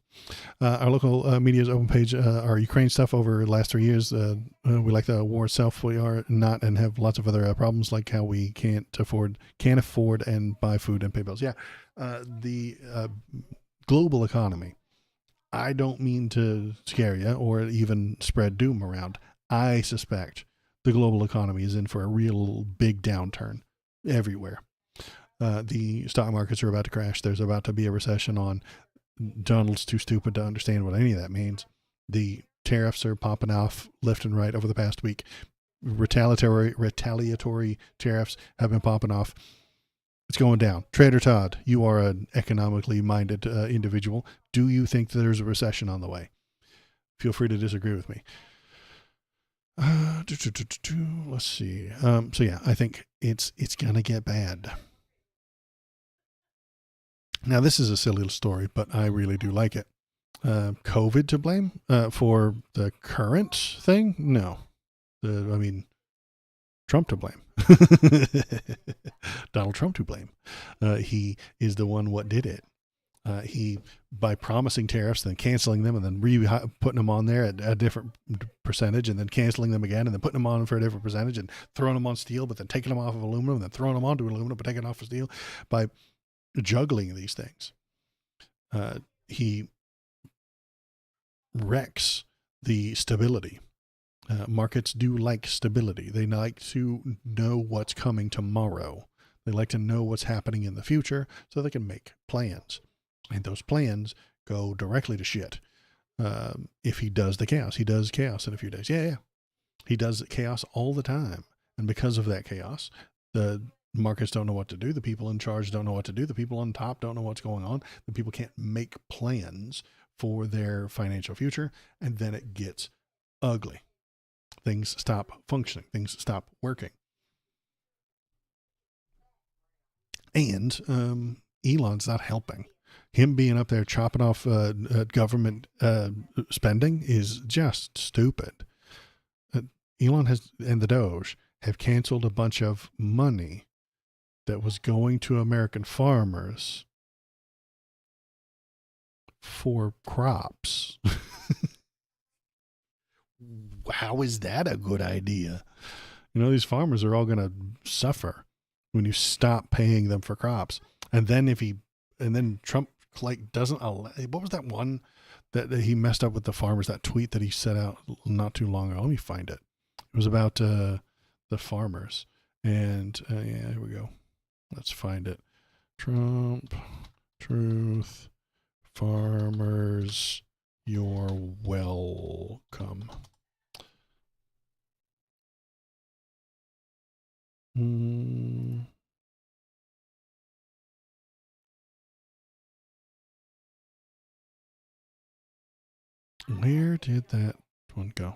Our local media's open page, our Ukraine stuff over the last 3 years. We like the war itself. We are not, and have lots of other problems, like how we can't afford and buy food and pay bills. Yeah, the global economy. I don't mean to scare you or even spread doom around. I suspect the global economy is in for a real big downturn everywhere. The stock markets are about to crash. There's about to be a recession on. Donald's too stupid to understand what any of that means. The tariffs are popping off left and right over the past week. Retaliatory tariffs have been popping off. It's going down. Trader Todd, you are an economically minded individual. Do you think that there's a recession on the way? Feel free to disagree with me. Let's see. So yeah, I think it's gonna get bad. Now this is a silly little story, but I really do like it. COVID to blame for the current thing? No, Trump to blame. Donald Trump to blame. He is the one what did it. He, by promising tariffs, then canceling them, and then putting them on there at a different percentage, and then canceling them again, and then putting them on for a different percentage, and throwing them on steel, but then taking them off of aluminum, and then throwing them onto aluminum, but taking them off of steel. By juggling these things, he wrecks the stability. Markets do like stability. They like to know what's coming tomorrow. They like to know what's happening in the future so they can make plans. And those plans go directly to shit. If he does the chaos, he does chaos in a few days. Yeah. He does chaos all the time. And because of that chaos, the markets don't know what to do. The people in charge don't know what to do. The people on top don't know what's going on. The people can't make plans for their financial future. And then it gets ugly. Things stop functioning. Things stop working. And Elon's not helping. Him being up there chopping off government spending is just stupid. Elon and the Doge have canceled a bunch of money that was going to American farmers for crops. how is that a good idea? You know, these farmers are all going to suffer when you stop paying them for crops. And then then Trump like doesn't allow, what was that one that he messed up with the farmers, that tweet that he set out not too long ago? Let me find it. It was about the farmers. And yeah, here we go. Let's find it. Trump, truth, farmers, you're welcome. Where did that one go?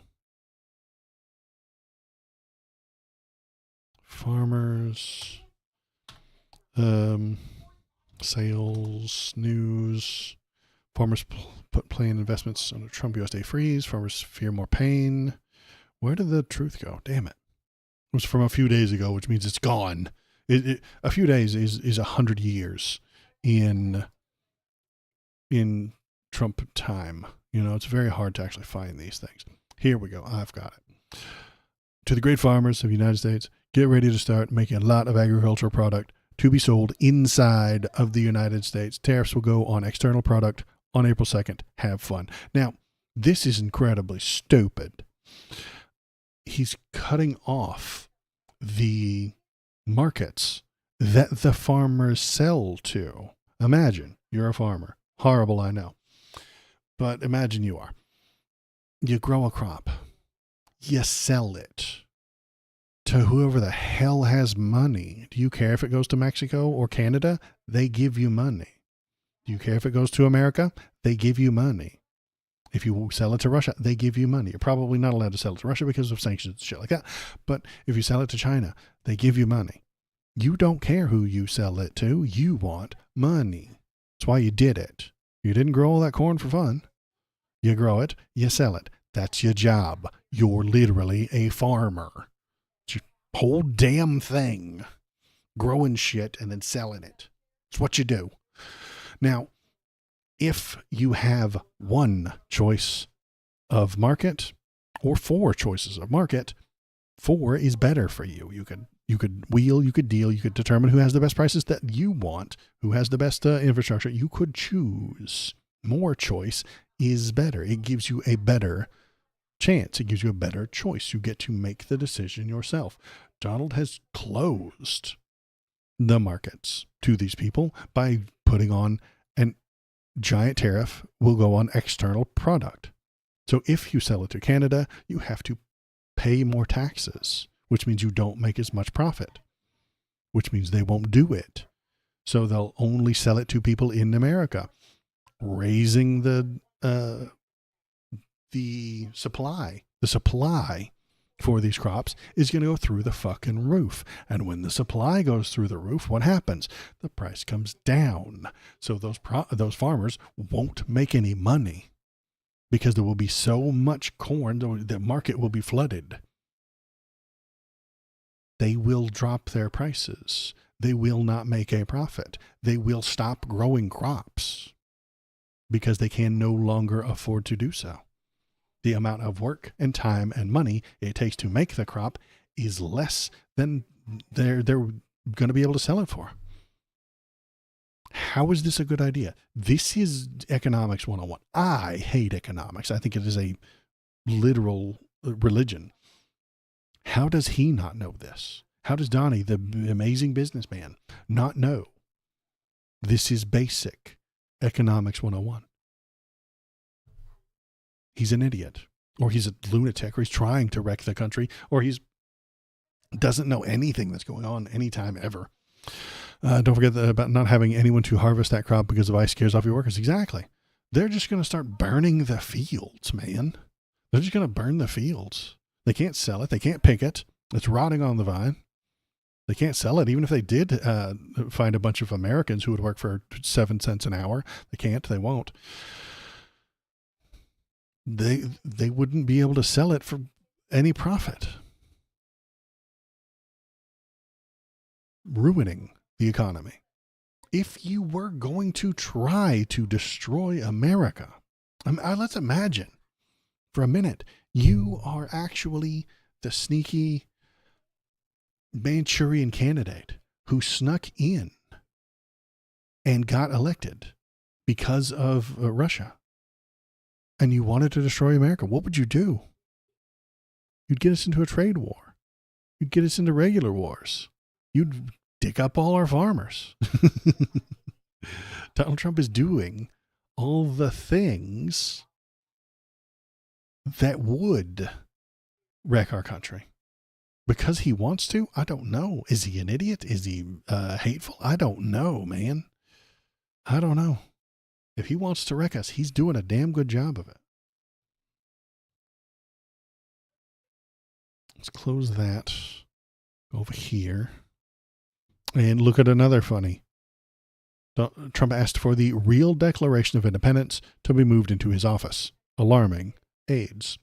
Farmers, sales, news. Farmers plan investments under Trump USDA freeze. Farmers fear more pain. Where did the truth go? Damn it. It was from a few days ago, which means it's gone. A few days is 100 years in Trump time. You know, it's very hard to actually find these things. Here we go. I've got it. To the great farmers of the United States, get ready to start making a lot of agricultural product to be sold inside of the United States. Tariffs will go on external product on April 2nd. Have fun. Now, this is incredibly stupid. He's cutting off the markets that the farmers sell to. Imagine you're a farmer. Horrible, I know. But imagine you are. You grow a crop. You sell it to whoever the hell has money. Do you care if it goes to Mexico or Canada? They give you money. Do you care if it goes to America? They give you money. If you sell it to Russia, they give you money. You're probably not allowed to sell it to Russia because of sanctions and shit like that. But if you sell it to China, they give you money. You don't care who you sell it to. You want money. That's why you did it. You didn't grow all that corn for fun. You grow it, you sell it. That's your job. You're literally a farmer. It's your whole damn thing. Growing shit and then selling it. It's what you do. Now, if you have one choice of market or four choices of market, four is better for you. You could wheel, you could deal, you could determine who has the best prices that you want, who has the best infrastructure. You could choose. More choice is better. It gives you a better chance. It gives you a better choice. You get to make the decision yourself. Donald has closed the markets to these people by putting on an giant tariff will go on external product. So if you sell it to Canada, you have to pay more taxes, which means you don't make as much profit, which means they won't do it. So they'll only sell it to people in America, raising the supply. The supply for these crops is going to go through the fucking roof. And when the supply goes through the roof, what happens? The price comes down. So those farmers won't make any money because there will be so much corn, the market will be flooded. They will drop their prices. They will not make a profit. They will stop growing crops because they can no longer afford to do so. The amount of work and time and money it takes to make the crop is less than they're going to be able to sell it for. How is this a good idea? This is economics 101. I hate economics. I think it is a literal religion. How does he not know this? How does Donnie, the amazing businessman, not know? This is basic economics 101. He's an idiot, or he's a lunatic, or he's trying to wreck the country, or he's doesn't know anything that's going on anytime ever. Don't forget about not having anyone to harvest that crop because of ice scares off your workers. Exactly. They're just going to start burning the fields, man. They're just going to burn the fields. They can't sell it. They can't pick it. It's rotting on the vine. They can't sell it. Even if they did find a bunch of Americans who would work for 7 cents an hour, they can't. They won't. They wouldn't be able to sell it for any profit. Ruining the economy. If you were going to try to destroy America, let's imagine for a minute You are actually the sneaky Manchurian candidate who snuck in and got elected because of Russia. And you wanted to destroy America. What would you do? You'd get us into a trade war. You'd get us into regular wars. You'd dig up all our farmers. Donald Trump is doing all the things that would wreck our country. Because he wants to? I don't know. Is he an idiot? Is he hateful? I don't know, man. I don't know. If he wants to wreck us, he's doing a damn good job of it. Let's close that over here. And look at another funny. Trump asked for the real Declaration of Independence to be moved into his office, alarming aides.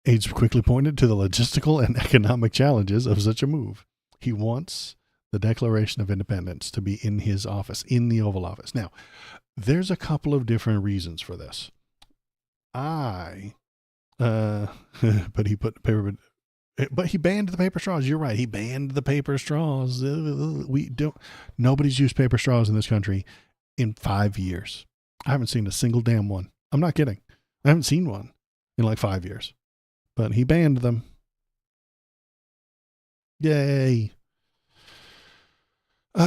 Aides quickly pointed to the logistical and economic challenges of such a move. He wants the Declaration of Independence to be in his office, in the Oval Office. Now, there's a couple of different reasons for this. But he put paper, but he banned the paper straws. You're right. He banned the paper straws. Nobody's used paper straws in this country in 5 years. I haven't seen a single damn one. I'm not kidding. I haven't seen one in like 5 years, but he banned them. Yay.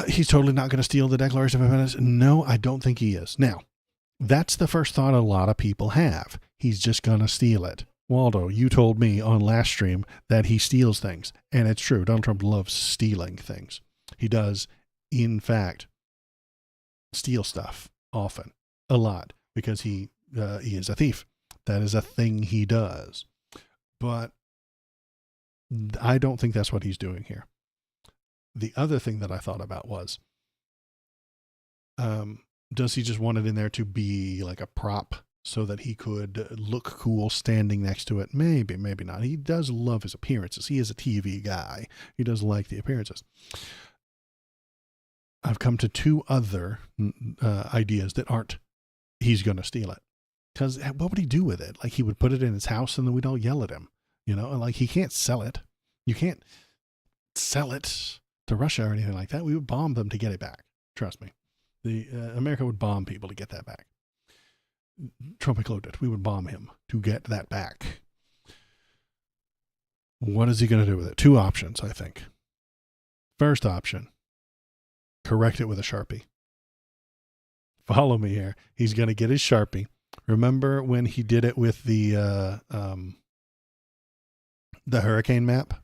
He's totally not going to steal the Declaration of Independence. No, I don't think he is. Now, that's the first thought a lot of people have. He's just going to steal it. Waldo, you told me on last stream that he steals things. And it's true. Donald Trump loves stealing things. He does, in fact, steal stuff often, a lot, because he is a thief. That is a thing he does. But I don't think that's what he's doing here. The other thing that I thought about was, does he just want it in there to be like a prop so that he could look cool standing next to it? Maybe, maybe not. He does love his appearances. He is a TV guy. He does like the appearances. I've come to two other ideas that aren't he's going to steal it. Because what would he do with it? Like, he would put it in his house and then we'd all yell at him. You know, like, he can't sell it. You can't sell it to Russia or anything like that. We would bomb them to get it back. Trust me. America would bomb people to get that back. Trump included. We would bomb him to get that back. What is he going to do with it? Two options, I think. First option, correct it with a Sharpie. Follow me here. He's going to get his Sharpie. Remember when he did it with the hurricane map?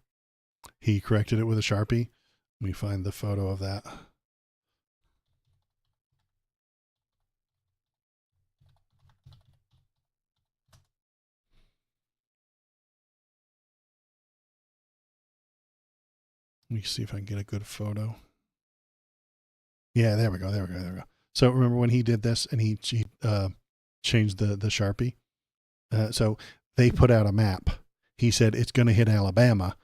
He corrected it with a Sharpie. Let me find the photo of that. Let me see if I can get a good photo. Yeah, there we go. There we go. There we go. So remember when he did this and he changed the Sharpie? So they put out a map. He said it's going to hit Alabama.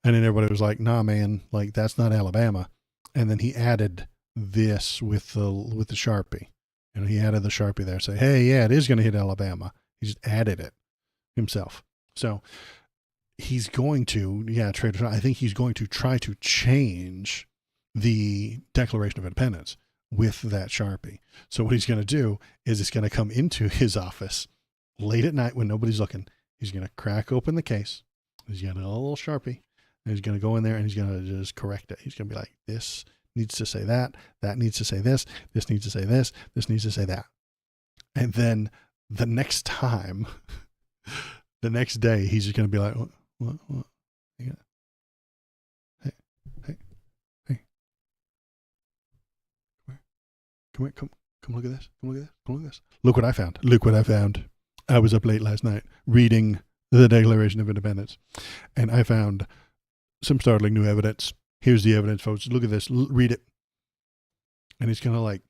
And then everybody was like, nah, man, like, that's not Alabama. And then he added this with the Sharpie. And he added the Sharpie there. Say, hey, yeah, it is going to hit Alabama. He just added it himself. So he's going to, I think he's going to try to change the Declaration of Independence with that Sharpie. So what he's going to do is it's going to come into his office late at night when nobody's looking. He's going to crack open the case. He's got a little Sharpie. And he's going to go in there and he's going to just correct it. He's going to be like, this needs to say that needs to say this needs to say this needs to say that. And then the next time, the next day, he's just going to be like, what? Yeah. Hey. Come look at this. Come look at this. Look what I found. I was up late last night reading the Declaration of Independence, and I found some startling new evidence. Here's the evidence, folks. Look at this. Read it. And it's going to like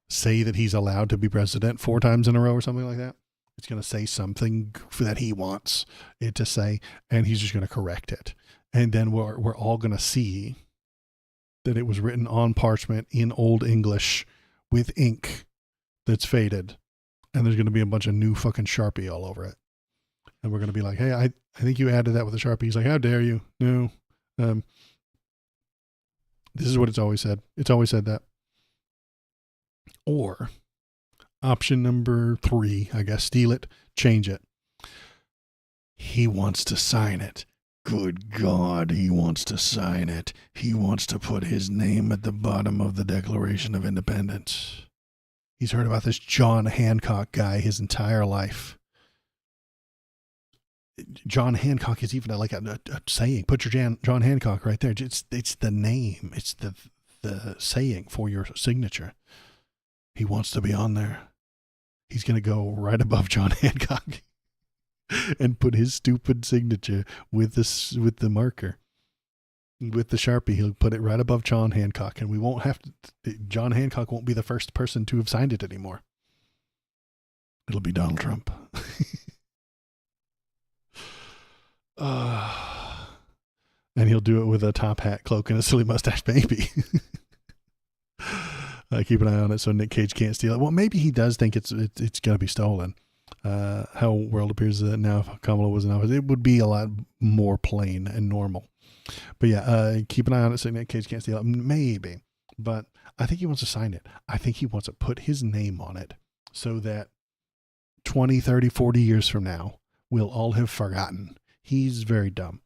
say that he's allowed to be president 4 times in a row or something like that. It's going to say something that he wants it to say, and he's just going to correct it. And then we're all going to see that it was written on parchment in Old English with ink that's faded. And there's going to be a bunch of new fucking Sharpie all over it. And we're going to be like, hey, I think you added that with a Sharpie. He's like, how dare you? No. This is what it's always said. It's always said that. Or option number 3, I guess, steal it, change it. He wants to sign it. Good God, he wants to sign it. He wants to put his name at the bottom of the Declaration of Independence. He's heard about this John Hancock guy his entire life. John Hancock is even like a saying. Put your John Hancock right there. It's the name. It's the saying for your signature. He wants to be on there. He's going to go right above John Hancock and put his stupid signature with the marker. With the Sharpie, he'll put it right above John Hancock, and we won't have to. John Hancock won't be the first person to have signed it anymore. It'll be Donald Trump. And he'll do it with a top hat, cloak, and a silly mustache baby. Keep an eye on it so Nick Cage can't steal it. Well, maybe he does think it's going to be stolen. How world appears that now, if Kamala was in office, it would be a lot more plain and normal. But yeah, keep an eye on it so Nick Cage can't steal it. Maybe. But I think he wants to sign it. I think he wants to put his name on it so that 20, 30, 40 years from now, we'll all have forgotten. He's very dumb.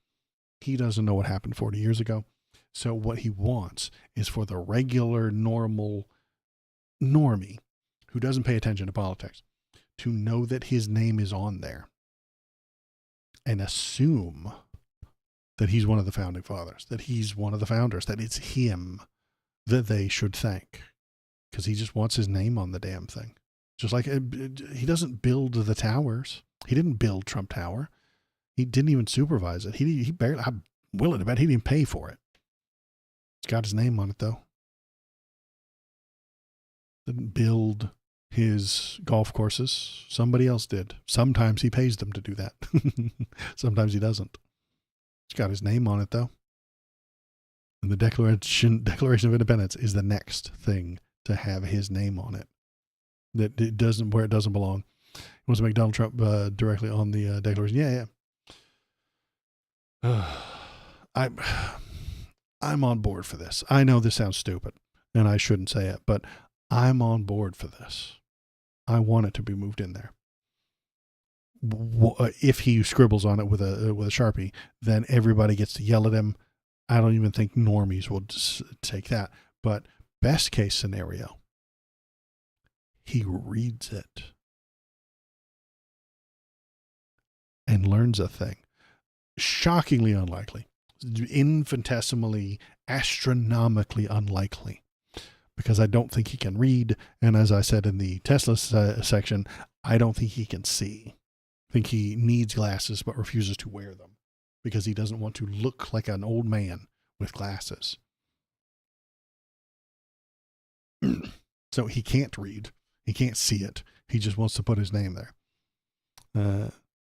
He doesn't know what happened 40 years ago. So what he wants is for the regular, normal normie who doesn't pay attention to politics to know that his name is on there and assume that he's one of the founding fathers, that he's one of the founders, that it's him that they should thank, because he just wants his name on the damn thing. Just like he doesn't build the towers. He didn't build Trump Tower. He didn't even supervise it. He barely, I'm willing to bet he didn't pay for it. It's got his name on it, though. Didn't build his golf courses. Somebody else did. Sometimes he pays them to do that. Sometimes he doesn't. It's got his name on it, though. And the Declaration of Independence is the next thing to have his name on it. That it doesn't, where it doesn't belong. He wants to make Donald Trump directly on the Declaration. Yeah. I'm on board for this. I know this sounds stupid, and I shouldn't say it, but I'm on board for this. I want it to be moved in there. If he scribbles on it with a Sharpie, then everybody gets to yell at him. I don't even think normies will take that. But best case scenario, he reads it and learns a thing. Shockingly unlikely. Infinitesimally, astronomically unlikely. Because I don't think he can read. And as I said in the Tesla section, I don't think he can see. I think he needs glasses but refuses to wear them because he doesn't want to look like an old man with glasses. So he can't read. He can't see it. He just wants to put his name there.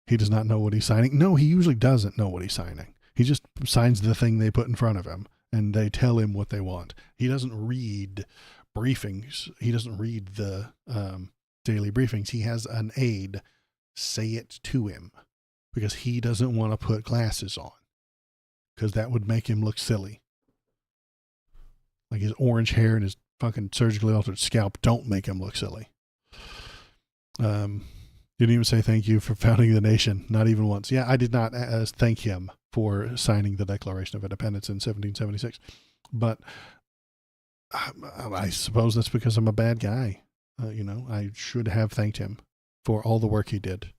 He does not know what he's signing. No, he usually doesn't know what he's signing. He just signs the thing they put in front of him, and they tell him what they want. He doesn't read briefings. He doesn't read the daily briefings. He has an aide say it to him because he doesn't want to put glasses on because that would make him look silly. Like his orange hair and his fucking surgically altered scalp don't make him look silly. Didn't even say thank you for founding the nation. Not even once. Yeah, I did not thank him for signing the Declaration of Independence in 1776. But I suppose that's because I'm a bad guy. I should have thanked him for all the work he did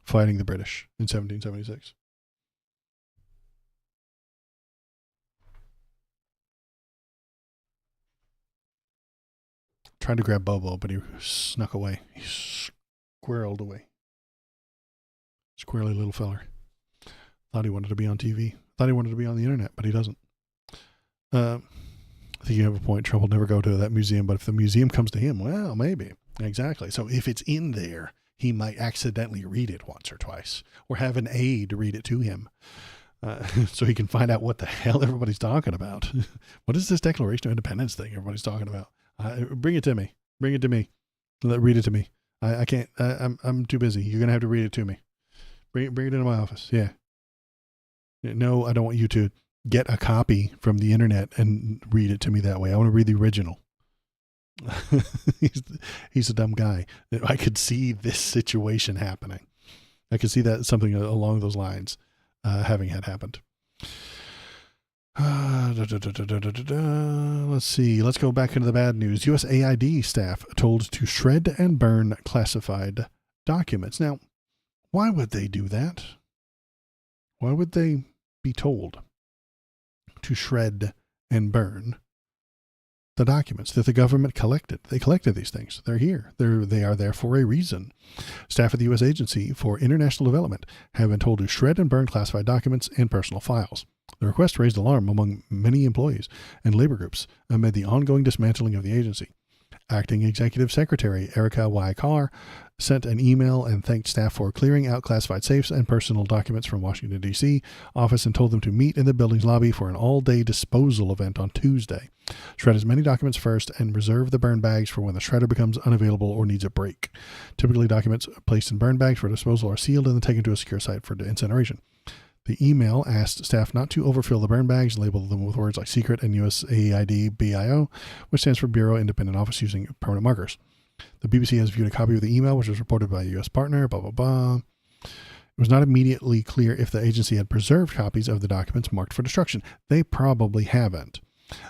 fighting the British in 1776. Tried to grab Bobo, but he snuck away. He squirreled away. Squirrely little feller. Thought he wanted to be on TV. Thought he wanted to be on the internet, but he doesn't. I think you have a point. Trump will never go to that museum, but if the museum comes to him, well, maybe. Exactly. So if it's in there, he might accidentally read it once or twice, or have an aide read it to him, so he can find out what the hell everybody's talking about. What is this Declaration of Independence thing everybody's talking about? Bring it to me. Bring it to me. Read it to me. I can't. I'm too busy. You're gonna have to read it to me. Bring it into my office. Yeah. No, I don't want you to get a copy from the internet and read it to me that way. I want to read the original. he's a dumb guy. I could see this situation happening. I could see that something along those lines having had happened. Let's see. Let's go back into the bad news. USAID staff told to shred and burn classified documents. Now, why would they do that? Why would they be told to shred and burn the documents that the government collected? They collected these things. They're here. They are there for a reason. Staff at the U.S. Agency for International Development have been told to shred and burn classified documents and personal files. The request raised alarm among many employees and labor groups amid the ongoing dismantling of the agency. Acting Executive Secretary Erica Y. Carr sent an email and thanked staff for clearing out classified safes and personal documents from Washington, D.C. office and told them to meet in the building's lobby for an all-day disposal event on Tuesday. Shred as many documents first and reserve the burn bags for when the shredder becomes unavailable or needs a break. Typically, documents placed in burn bags for disposal are sealed and then taken to a secure site for incineration. The email asked staff not to overfill the burn bags and label them with words like secret and USAID BIO, which stands for Bureau Independent Office, using permanent markers. The BBC has viewed a copy of the email, which was reported by a U.S. partner, blah, blah, blah. It was not immediately clear if the agency had preserved copies of the documents marked for destruction. They probably haven't.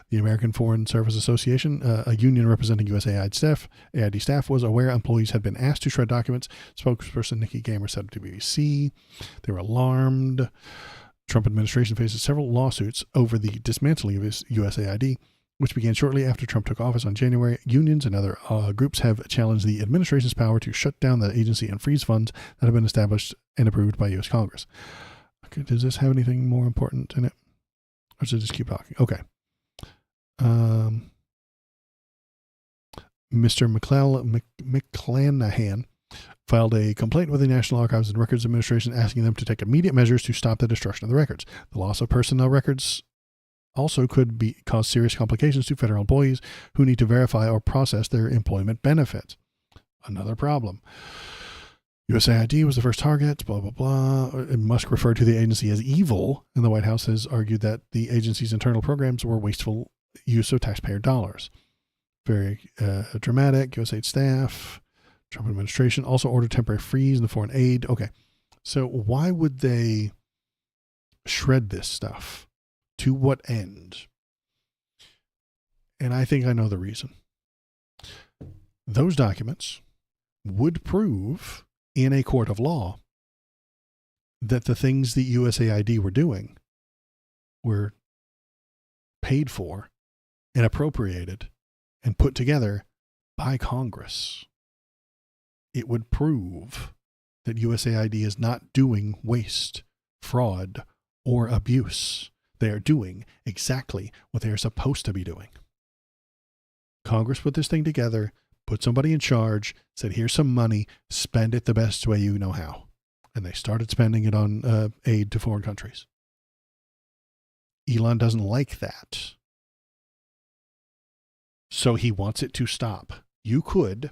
The American Foreign Service Association, a union representing USAID staff, was aware employees had been asked to shred documents. Spokesperson Nikki Gamer said to BBC they were alarmed. Trump administration faces several lawsuits over the dismantling of his USAID, which began shortly after Trump took office on January. Unions and other groups have challenged the administration's power to shut down the agency and freeze funds that have been established and approved by U.S. Congress. Okay, does this have anything more important in it? Or should I just keep talking? Okay. Mr. McClanahan filed a complaint with the National Archives and Records Administration asking them to take immediate measures to stop the destruction of the records. The loss of personnel records also could cause serious complications to federal employees who need to verify or process their employment benefits. Another problem. USAID was the first target, blah, blah, blah. Musk referred to the agency as evil, and the White House has argued that the agency's internal programs were wasteful use of taxpayer dollars. Very dramatic. USAID staff, Trump administration also ordered temporary freeze in the foreign aid. Okay. So why would they shred this stuff? To what end? And I think I know the reason. Those documents would prove in a court of law that the things the USAID were doing were paid for and appropriated and put together by Congress. It would prove that USAID is not doing waste, fraud, or abuse. They are doing exactly what they are supposed to be doing. Congress put this thing together, put somebody in charge, said, here's some money, spend it the best way you know how. And they started spending it on aid to foreign countries. Elon doesn't like that. So he wants it to stop. You could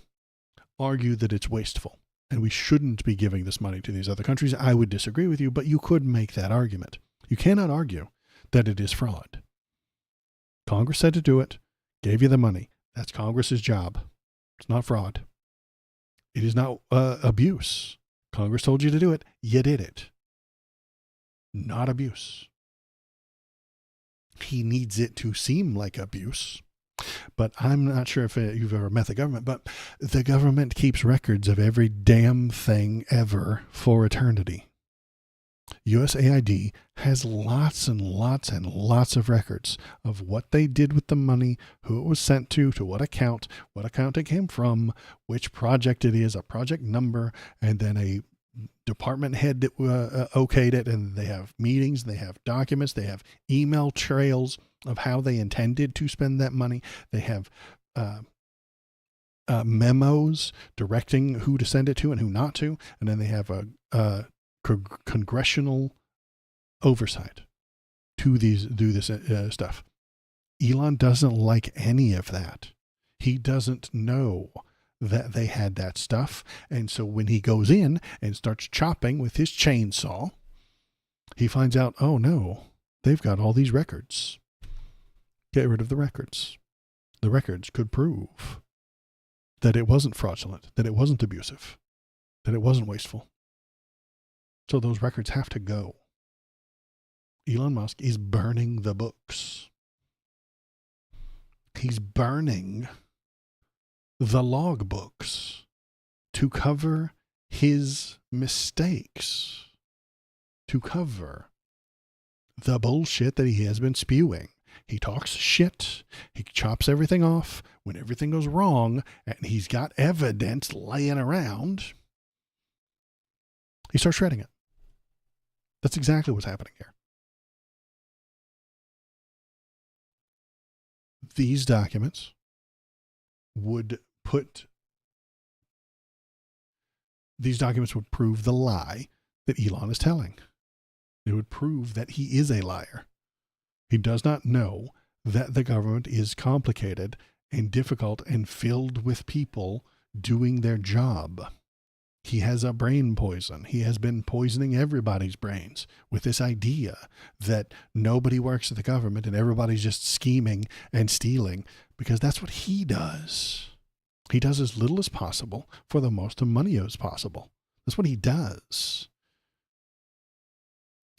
argue that it's wasteful and we shouldn't be giving this money to these other countries. I would disagree with you, but you could make that argument. You cannot argue that it is fraud. Congress said to do it, gave you the money. That's Congress's job. It's not fraud. It is not abuse. Congress told you to do it. You did it. Not abuse. He needs it to seem like abuse. But I'm not sure if you've ever met the government, but the government keeps records of every damn thing ever for eternity. USAID has lots and lots and lots of records of what they did with the money, who it was sent to what account it came from, which project it is, a project number, and then a department head that okayed it, and they have meetings, they have documents, they have email trails of how they intended to spend that money. They have memos directing who to send it to and who not to, and then they have a congressional oversight to do this stuff. Elon doesn't like any of that. He doesn't know that they had that stuff. And so when he goes in and starts chopping with his chainsaw, he finds out, oh no, they've got all these records. Get rid of the records. The records could prove that it wasn't fraudulent, that it wasn't abusive, that it wasn't wasteful. So those records have to go. Elon Musk is burning the books. He's burning the log books to cover his mistakes, to cover the bullshit that he has been spewing. He talks shit. He chops everything off when everything goes wrong, and he's got evidence laying around. He starts shredding it. That's exactly what's happening here. These documents would prove the lie that Elon is telling. It would prove that he is a liar. He does not know that the government is complicated and difficult and filled with people doing their job. He has a brain poison. He has been poisoning everybody's brains with this idea that nobody works at the government and everybody's just scheming and stealing, because that's what he does. He does as little as possible for the most money as possible. That's what he does.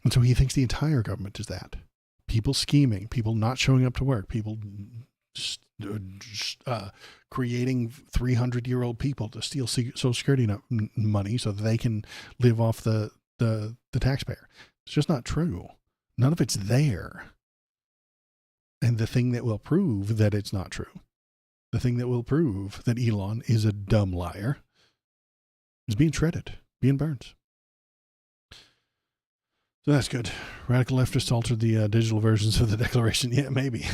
And so he thinks the entire government is that. People scheming, people not showing up to work, people creating 300-year-old people to steal Social Security money so that they can live off the taxpayer. It's just not true. None of it's there. And the thing that will prove that it's not true, the thing that will prove that Elon is a dumb liar, is being shredded, being burned. So that's good. Radical leftists altered the digital versions of the Declaration. Yeah, maybe.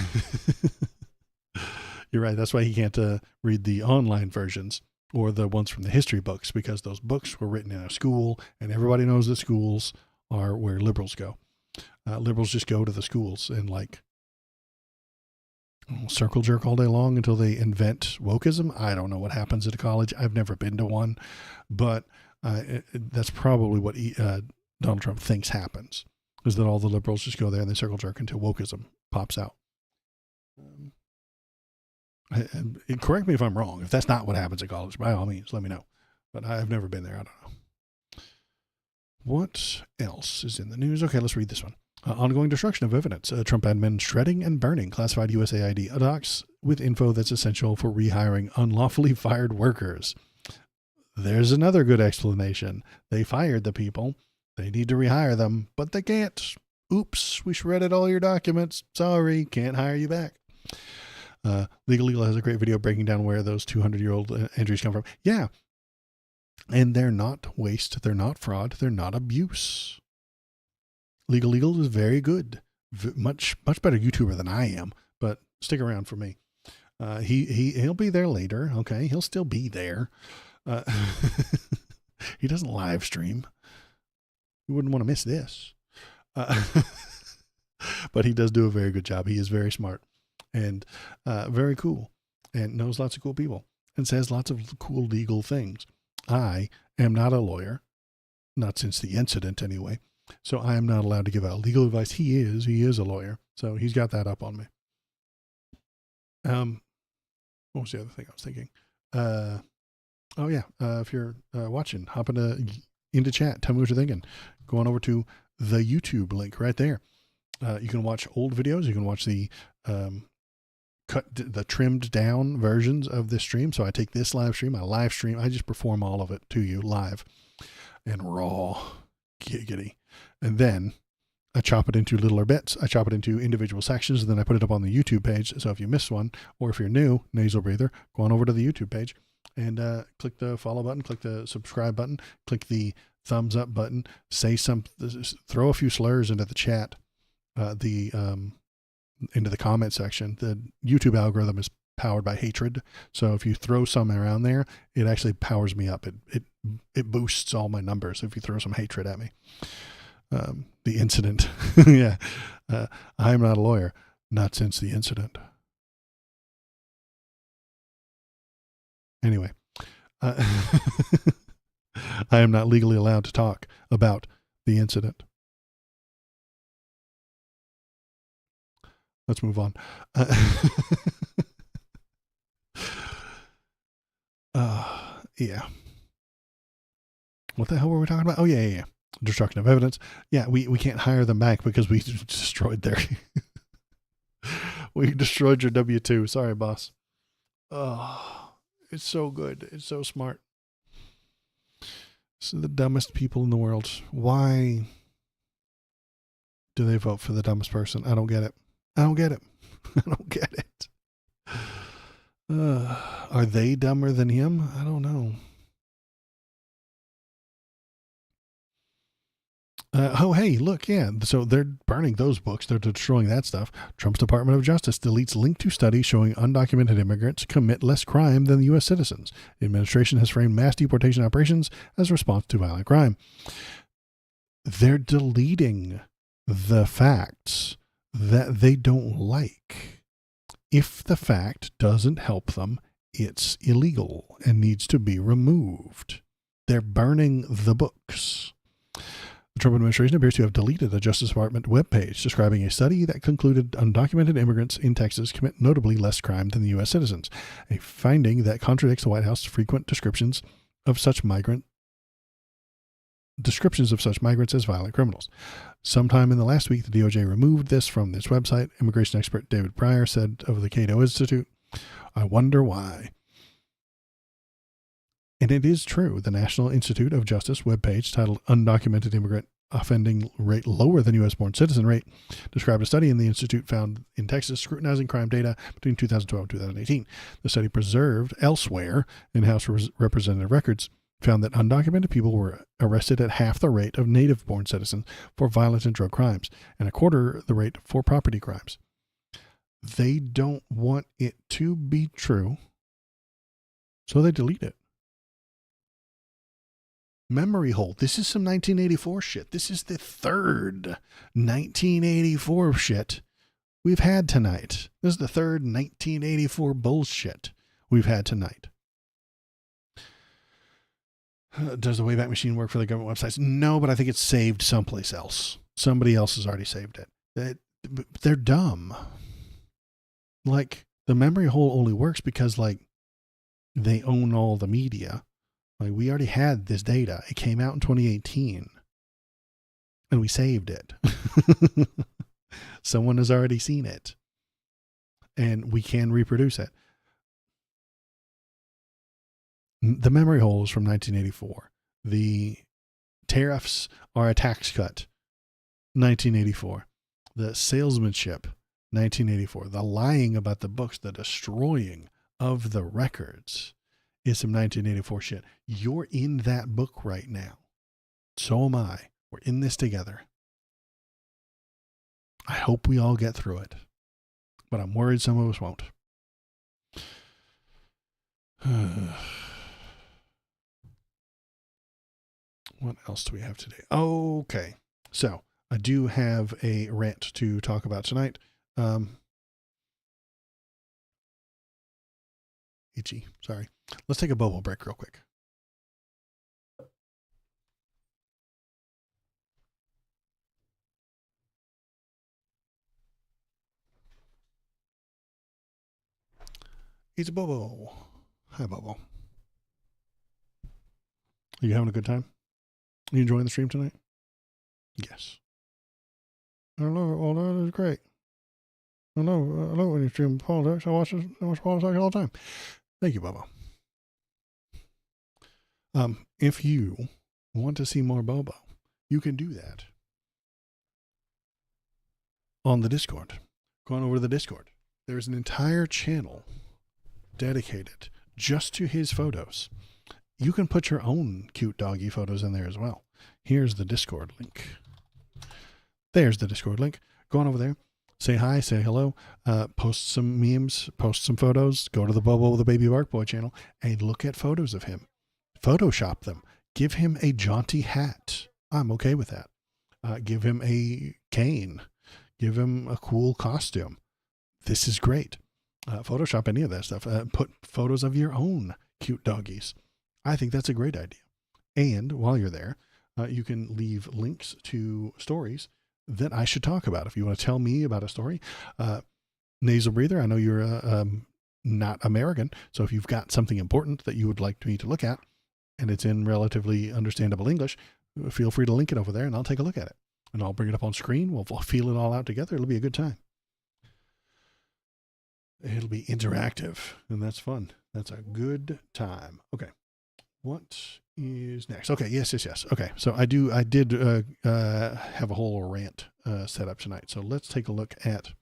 You're right. That's why he can't read the online versions or the ones from the history books, because those books were written in a school, and everybody knows that schools are where liberals go. Liberals just go to the schools and circle jerk all day long until they invent wokeism. I don't know what happens at a college. I've never been to one, but that's probably what Donald Trump thinks happens, is that all the liberals just go there and they circle jerk until wokeism pops out. Correct me if I'm wrong. If that's not what happens at college, by all means, let me know. But I've never been there. I don't know. What else is in the news? Okay, let's read this one. Ongoing destruction of evidence. Trump admin shredding and burning classified USAID docs with info that's essential for rehiring unlawfully fired workers. There's another good explanation. They fired the people. They need to rehire them, but they can't. Oops, we shredded all your documents. Sorry, can't hire you back. Legal has a great video breaking down where those 200-year-old entries come from. Yeah. And they're not waste. They're not fraud. They're not abuse. Legal is very good. Much better YouTuber than I am, but stick around for me. He'll be there later. Okay. He'll still be there. He doesn't live stream. You wouldn't want to miss this. But he does do a very good job. He is very smart and very cool and knows lots of cool people and says lots of cool legal things. I am not a lawyer, not since the incident anyway. So I am not allowed to give out legal advice. He is a lawyer. So he's got that up on me. What was the other thing I was thinking? Oh yeah. If you're watching, hop into chat. Tell me what you're thinking. Go on over to the YouTube link right there. You can watch old videos. You can watch the trimmed down versions of this stream. So I take this live stream, I just perform all of it to you live and raw, giggity. And then I chop it into littler bits. I chop it into individual sections, and then I put it up on the YouTube page. So if you missed one, or if you're new, nasal breather, go on over to the YouTube page and click the follow button, click the subscribe button, click the thumbs up button, say something, throw a few slurs into the chat, into the comment section. The YouTube algorithm is powered by hatred. So if you throw some around there, it actually powers me up. It boosts all my numbers if you throw some hatred at me. The incident. Yeah. I'm not a lawyer. Not since the incident. Anyway, I am not legally allowed to talk about the incident. Let's move on. Yeah. What the hell were we talking about? Oh, yeah. Destruction of evidence. Yeah, we can't hire them back because we destroyed their... we destroyed your W-2. Sorry, boss. Oh, it's so good. It's so smart. This is the dumbest people in the world. Why do they vote for the dumbest person? I don't get it. I don't get it. Are they dumber than him? I don't know. Hey, look, yeah. So they're burning those books. They're destroying that stuff. Trump's Department of Justice deletes link to study showing undocumented immigrants commit less crime than U.S. citizens. The administration has framed mass deportation operations as a response to violent crime. They're deleting the facts that they don't like. If the fact doesn't help them, it's illegal and needs to be removed. They're burning the books. The Trump administration appears to have deleted a Justice Department webpage describing a study that concluded undocumented immigrants in Texas commit notably less crime than the U.S. citizens, a finding that contradicts the White House's frequent descriptions of such migrants as violent criminals. Sometime in the last week, the DOJ removed this from its website. Immigration expert David Pryor said of the Cato Institute, "I wonder why." And it is true. The National Institute of Justice webpage titled Undocumented Immigrant Offending Rate Lower than U.S.-born Citizen Rate described a study in the Institute found in Texas scrutinizing crime data between 2012 and 2018. The study preserved elsewhere in House Representative records found that undocumented people were arrested at half the rate of native-born citizens for violent and drug crimes and a quarter the rate for property crimes. They don't want it to be true, so they delete it. Memory hole. This is some 1984 shit. This is the third 1984 shit we've had tonight. This is the third 1984 bullshit we've had tonight. Does the Wayback Machine work for the government websites? No, but I think it's saved someplace else. Somebody else has already saved it. They're dumb. Like, the memory hole only works because, like, they own all the media. Like, we already had this data. It came out in 2018. And we saved it. Someone has already seen it. And we can reproduce it. The memory hole is from 1984. The tariffs are a tax cut. 1984. The salesmanship. 1984. The lying about the books. The destroying of the records. Is some 1984 shit. You're in that book right now. So am I. We're in this together. I hope we all get through it. But I'm worried some of us won't. What else do we have today? Okay. So I do have a rant to talk about tonight. Itchy. Sorry. Let's take a bubble break real quick. It's Bobo. Hi, Bobo. Are you having a good time? Are you enjoying the stream tonight? Yes. I love it. Well, that is great. I love when you stream politics. I watch politics all the time. Thank you, Bobo. If you want to see more Bobo, you can do that on the Discord. Go on over to the Discord. There's an entire channel dedicated just to his photos. You can put your own cute doggy photos in there as well. Here's the Discord link. There's the Discord link. Go on over there. Say hi, say hello, post some memes, post some photos, go to the Bobo with the Baby Bark Boy channel and look at photos of him. Photoshop them. Give him a jaunty hat. I'm okay with that. Give him a cane. Give him a cool costume. This is great. Photoshop any of that stuff. Put photos of your own cute doggies. I think that's a great idea. And while you're there, you can leave links to stories that I should talk about. If you want to tell me about a story, nasal breather, I know you're not American, so if you've got something important that you would like me to look at, and it's in relatively understandable English, feel free to link it over there and I'll take a look at it. And I'll bring it up on screen. We'll feel it all out together. It'll be a good time. It'll be interactive, and that's fun. That's a good time. Okay. What is next? Okay. Yes. Okay. So I did have a whole rant set up tonight. So let's take a look at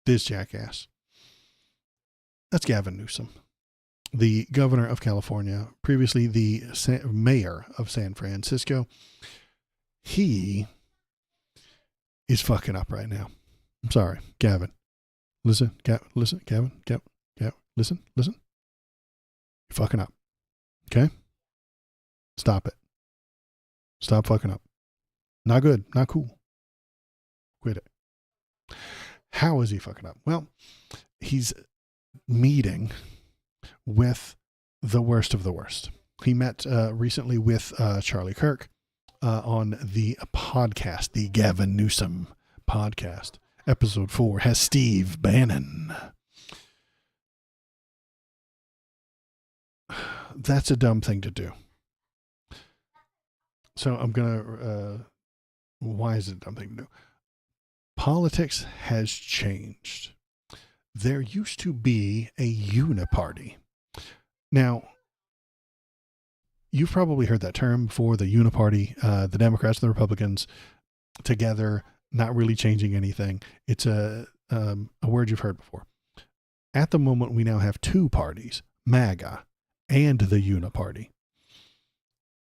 this jackass. That's Gavin Newsom, the governor of California, previously the mayor of San Francisco. He is fucking up right now. I'm sorry, Gavin. Listen, Gavin, listen. You're fucking up. Okay? Stop it. Stop fucking up. Not good. Not cool. Quit it. How is he fucking up? Well, he's meeting with the worst of the worst. He met recently with Charlie Kirk on the podcast, the Gavin Newsom podcast. Episode 4 has Steve Bannon. That's a dumb thing to do. So I'm going to, why is it a dumb thing to do? Politics has changed. There used to be a uniparty. Now, you've probably heard that term before, the uniparty, the Democrats and the Republicans together, not really changing anything. It's a word you've heard before. At the moment, we now have two parties, MAGA and the uniparty.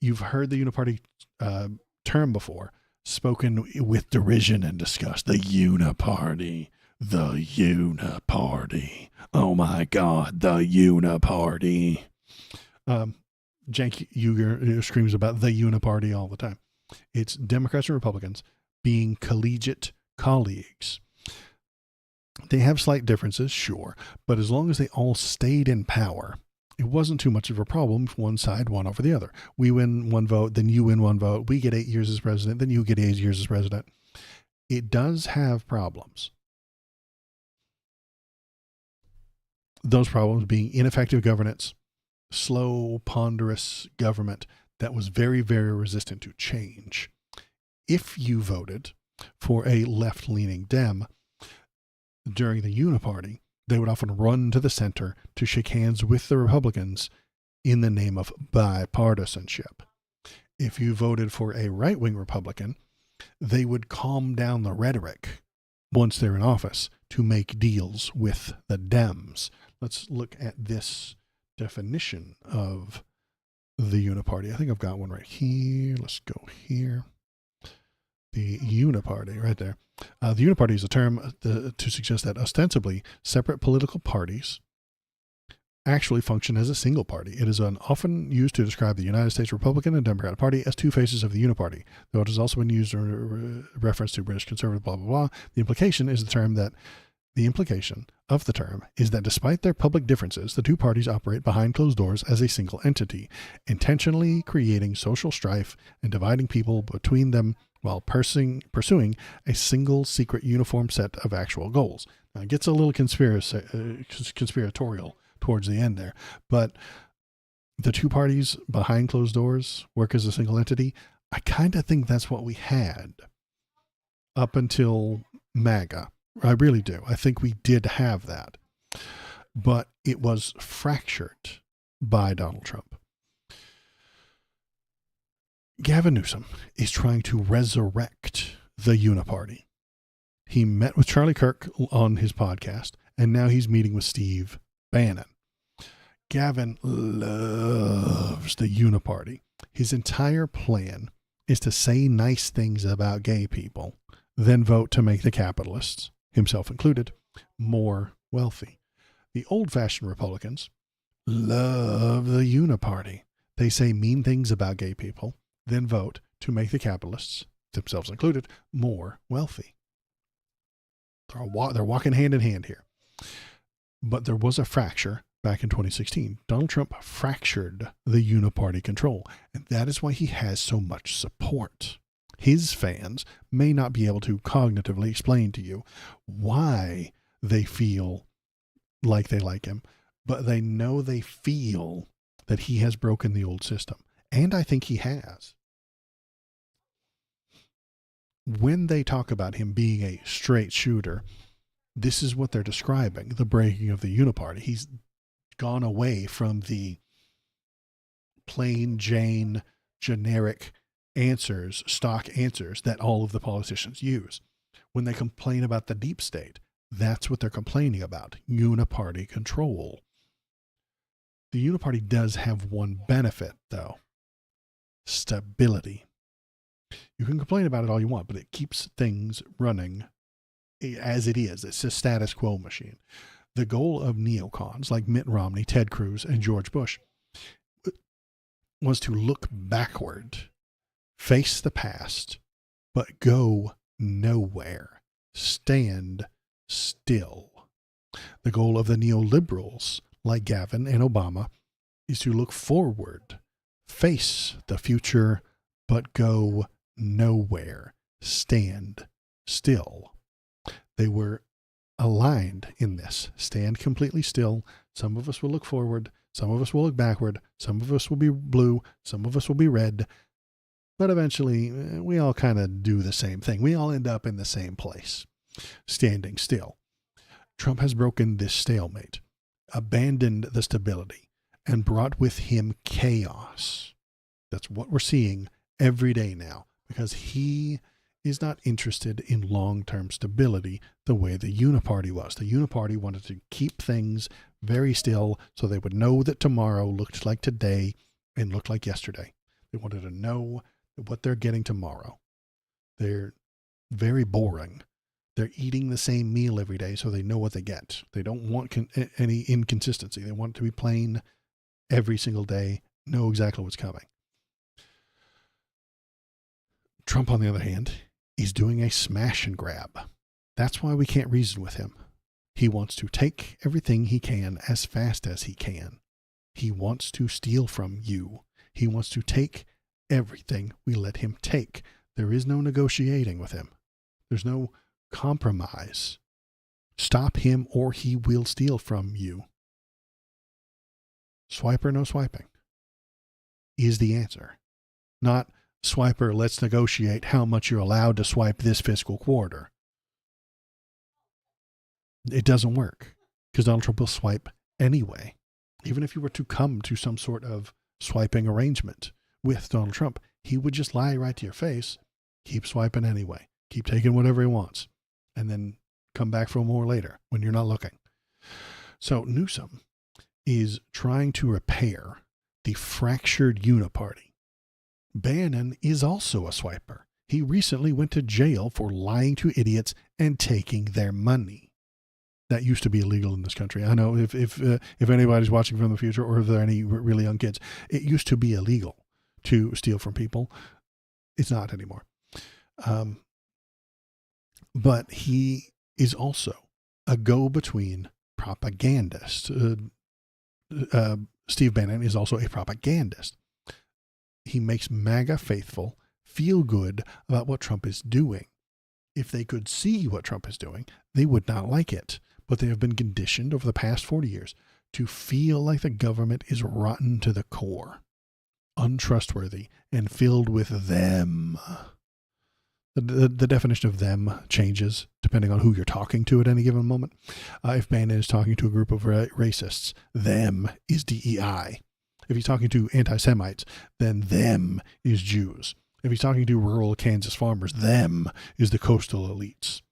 You've heard the uniparty term before, spoken with derision and disgust. The uniparty. The uniparty. Oh my God, the uniparty. Cenk Uygur screams about the uniparty all the time. It's Democrats and Republicans being collegiate colleagues. They have slight differences, sure, but as long as they all stayed in power, it wasn't too much of a problem if one side won over the other. We win one vote, then you win one vote. We get 8 years as president, then you get 8 years as president. It does have problems. Those problems being ineffective governance, slow, ponderous government that was very, very resistant to change. If you voted for a left-leaning Dem during the uniparty, they would often run to the center to shake hands with the Republicans in the name of bipartisanship. If you voted for a right-wing Republican, they would calm down the rhetoric once they're in office to make deals with the Dems. Let's look at this definition of the uniparty. I think I've got one right here. Let's go here. The uniparty, right there. The uniparty is a term to suggest that ostensibly separate political parties actually function as a single party. It is often used to describe the United States Republican and Democratic Party as two faces of the uniparty, though it has also been used in reference to British conservative, blah, blah, blah. The implication of the term is that despite their public differences, the two parties operate behind closed doors as a single entity, intentionally creating social strife and dividing people between them while pursuing a single secret uniform set of actual goals. Now, it gets a little conspiratorial towards the end there, but the two parties behind closed doors work as a single entity. I kind of think that's what we had up until MAGA. I really do. I think we did have that, but it was fractured by Donald Trump. Gavin Newsom is trying to resurrect the uniparty. He met with Charlie Kirk on his podcast, and now he's meeting with Steve Bannon. Gavin loves the uniparty. His entire plan is to say nice things about gay people, then vote to make the capitalists, himself included, more wealthy. The old-fashioned Republicans love the uniparty. They say mean things about gay people, then vote to make the capitalists, themselves included, more wealthy. They're walking hand in hand here. But there was a fracture back in 2016. Donald Trump fractured the uniparty control, and that is why he has so much support. His fans may not be able to cognitively explain to you why they feel like they like him, but they know they feel that he has broken the old system. And I think he has. When they talk about him being a straight shooter, this is what they're describing, the breaking of the uniparty. He's gone away from the plain Jane generic answers, stock answers that all of the politicians use. When they complain about the deep state, that's what they're complaining about, uniparty control. The uniparty does have one benefit, though: stability. You can complain about it all you want, but it keeps things running as it is. It's a status quo machine. The goal of neocons like Mitt Romney, Ted Cruz, and George Bush was to look backward, face the past, but go nowhere. Stand still. The goal of the neoliberals like Gavin and Obama is to look forward, face the future, but go nowhere. Stand still. They were aligned in this. Stand completely still. Some of us will look forward. Some of us will look backward. Some of us will be blue. Some of us will be red. But eventually, we all kind of do the same thing. We all end up in the same place, standing still. Trump has broken this stalemate, abandoned the stability, and brought with him chaos. That's what we're seeing every day now, because he is not interested in long-term stability the way the uniparty was. The uniparty wanted to keep things very still so they would know that tomorrow looked like today and looked like yesterday. They wanted to know what they're getting tomorrow. They're very boring. They're eating the same meal every day so they know what they get. They don't want any inconsistency. They want it to be plain every single day, know exactly what's coming. Trump, on the other hand, is doing a smash and grab. That's why we can't reason with him. He wants to take everything he can as fast as he can. He wants to steal from you. He wants to take everything we let him take. There is no negotiating with him. There's no compromise. Stop him or he will steal from you. Swipe or no swiping is the answer. Not swiper, let's negotiate how much you're allowed to swipe this fiscal quarter. It doesn't work because Donald Trump will swipe anyway. Even if you were to come to some sort of swiping arrangement with Donald Trump, he would just lie right to your face, keep swiping anyway, keep taking whatever he wants, and then come back for more later when you're not looking. So Newsom is trying to repair the fractured uniparty. Bannon is also a swiper. He recently went to jail for lying to idiots and taking their money. That used to be illegal in this country. I know if anybody's watching from the future, or if there are any really young kids, it used to be illegal to steal from people. It's not anymore. But he is also a go-between propagandist. Steve Bannon is also a propagandist. He makes MAGA faithful feel good about what Trump is doing. If they could see what Trump is doing, they would not like it. But they have been conditioned over the past 40 years to feel like the government is rotten to the core, untrustworthy, and filled with them. The definition of them changes depending on who you're talking to at any given moment. If Bannon is talking to a group of racists, them is DEI. If he's talking to anti-Semites, then them is Jews. If he's talking to rural Kansas farmers, them is the coastal elites.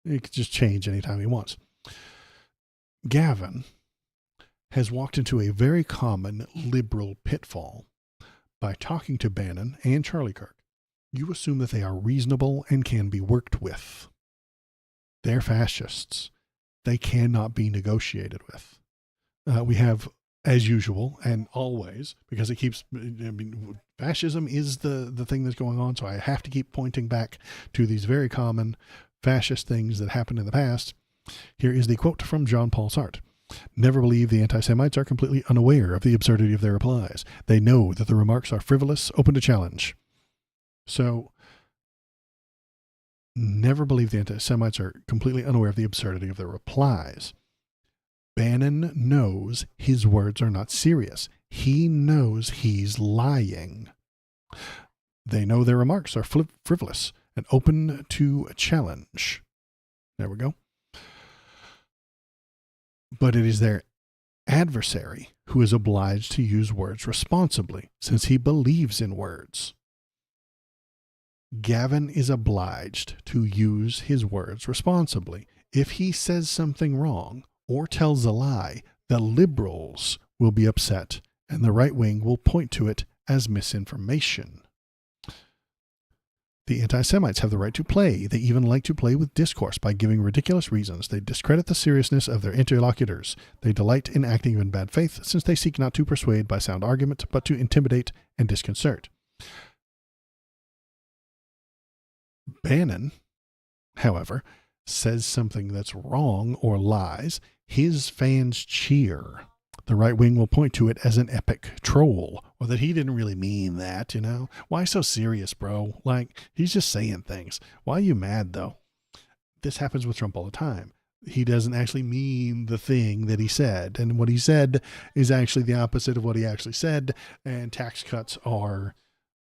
It could just change anytime he wants. Gavin has walked into a very common liberal pitfall by talking to Bannon and Charlie Kirk. You assume that they are reasonable and can be worked with. They're fascists. They cannot be negotiated with. We have, as usual and always, because it keeps, fascism is the thing that's going on, so I have to keep pointing back to these very common fascist things that happened in the past. Here is the quote from John Paul Sartre. Never believe the anti-Semites are completely unaware of the absurdity of their replies. They know that the remarks are frivolous, open to challenge. So, never believe the anti-Semites are completely unaware of the absurdity of their replies. Bannon knows his words are not serious. He knows he's lying. They know their remarks are frivolous and open to challenge. There we go. But it is their adversary who is obliged to use words responsibly, since he believes in words. Gavin is obliged to use his words responsibly. If he says something wrong or tells a lie, the liberals will be upset, and the right wing will point to it as misinformation. The anti-Semites have the right to play. They even like to play with discourse by giving ridiculous reasons. They discredit the seriousness of their interlocutors. They delight in acting in bad faith, since they seek not to persuade by sound argument, but to intimidate and disconcert. Bannon, however, says something that's wrong or lies. His fans cheer. The right wing will point to it as an epic troll, or that he didn't really mean that, Why so serious, bro? Like, he's just saying things. Why are you mad, though? This happens with Trump all the time. He doesn't actually mean the thing that he said, and what he said is actually the opposite of what he actually said, and tax cuts are